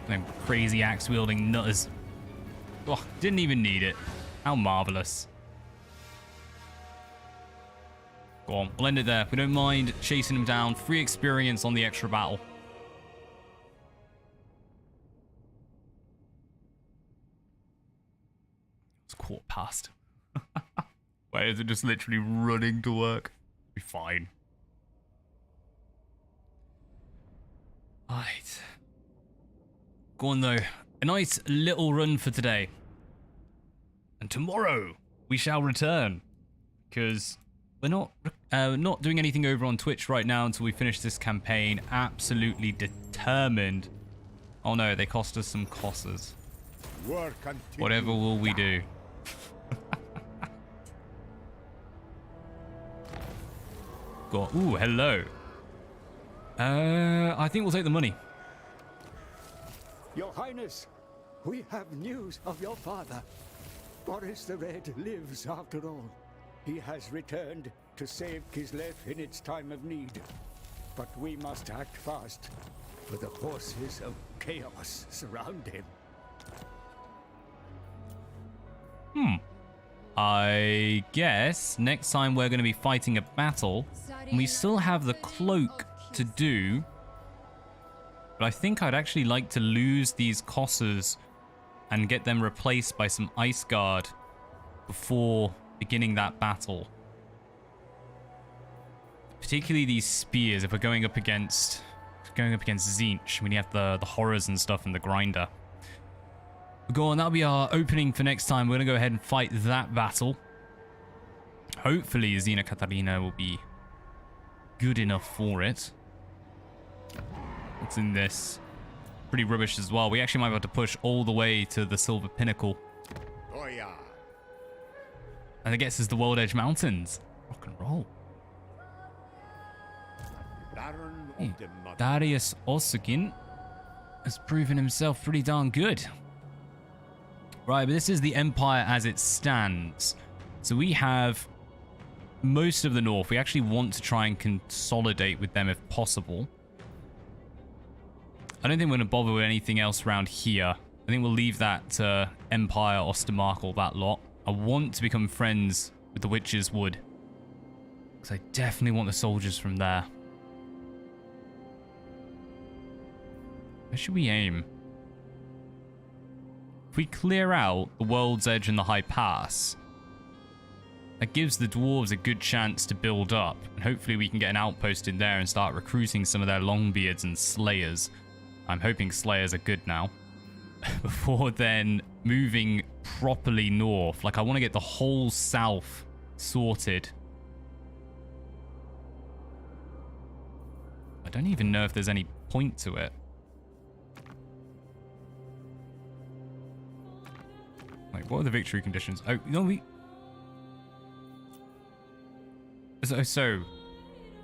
Them crazy axe-wielding nutters. Oh, didn't even need it. How marvelous. Go on, we'll end it there. We don't mind chasing them down. Free experience on the extra battle. It's 1:15. Why is it just literally running to work? Be fine. Right. Go on though. A nice little run for today. And tomorrow we shall return. Because we're not doing anything over on Twitch right now until we finish this campaign. Absolutely determined. Oh no, they cost us some Cossars. Whatever will we do? Go on. Ooh, hello. I think we'll take the money. Your Highness, we have news of your father. Boris the Red lives after all. He has returned to save Kislev in its time of need. But we must act fast, for the forces of chaos surround him. I guess next time we're going to be fighting a battle, and we still have the cloak to do. But I think I'd actually like to lose these Cossars and get them replaced by some Ice Guard before beginning that battle. Particularly these spears. If we're going up against Tzeentch, we have the horrors and stuff and the grinder. Go on, that'll be our opening for next time. We're gonna go ahead and fight that battle. Hopefully, Xena Katarina will be good enough for it. What's in this? Pretty rubbish as well. We actually might have to push all the way to the Silver Pinnacle. Oh yeah. And it gets us the World Edge Mountains. Rock and roll. Hey, Darius Osugin has proven himself pretty darn good. Right, but this is the Empire as it stands. So we have most of the north. We actually want to try and consolidate with them if possible. I don't think we're going to bother with anything else around here. I think we'll leave that to Empire, Ostermark, that lot. I want to become friends with the Witch's Wood. Because I definitely want the soldiers from there. Where should we aim? if we clear out the World's Edge and the High Pass, that gives the dwarves a good chance to build up, and hopefully we can get an outpost in there and start recruiting some of their Longbeards and Slayers. I'm hoping Slayers are good now. Before then, moving properly north. Like, I want to get the whole south sorted. I don't even know if there's any point to it. Like, what are the victory conditions? Oh, no, So,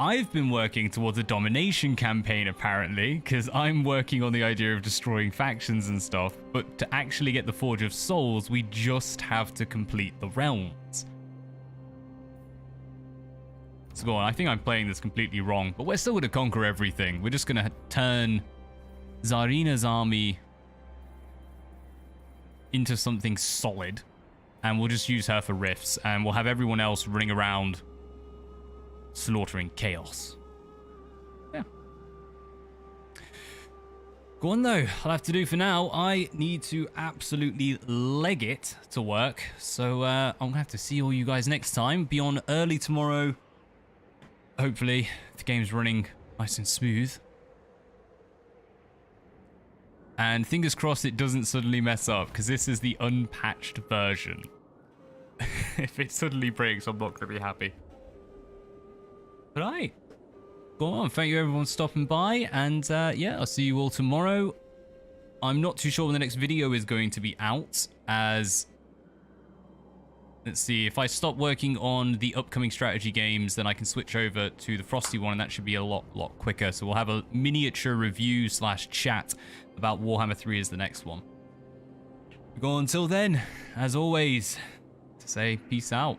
I've been working towards a domination campaign, apparently, because I'm working on the idea of destroying factions and stuff, but to actually get the Forge of Souls, we just have to complete the realms. So go on, I think I'm playing this completely wrong, but we're still going to conquer everything. We're just going to turn Tsarina's army into something solid, and we'll just use her for rifts, and we'll have everyone else running around slaughtering chaos. Yeah. Go on though, I'll have to do for now. I need to absolutely leg it to work, so I'm gonna have to see all you guys next time. Be on early tomorrow. Hopefully, the game's running nice and smooth. And fingers crossed it doesn't suddenly mess up, because this is the unpatched version. If it suddenly breaks, I'm not going to be happy. But alright. Go on, thank you everyone for stopping by, and yeah, I'll see you all tomorrow. I'm not too sure when the next video is going to be out, as... Let's see, if I stop working on the upcoming strategy games, then I can switch over to the Frosty one, and that should be a lot quicker. So we'll have a miniature review / chat about Warhammer 3 as the next one. Go on, until then, as always, to say peace out.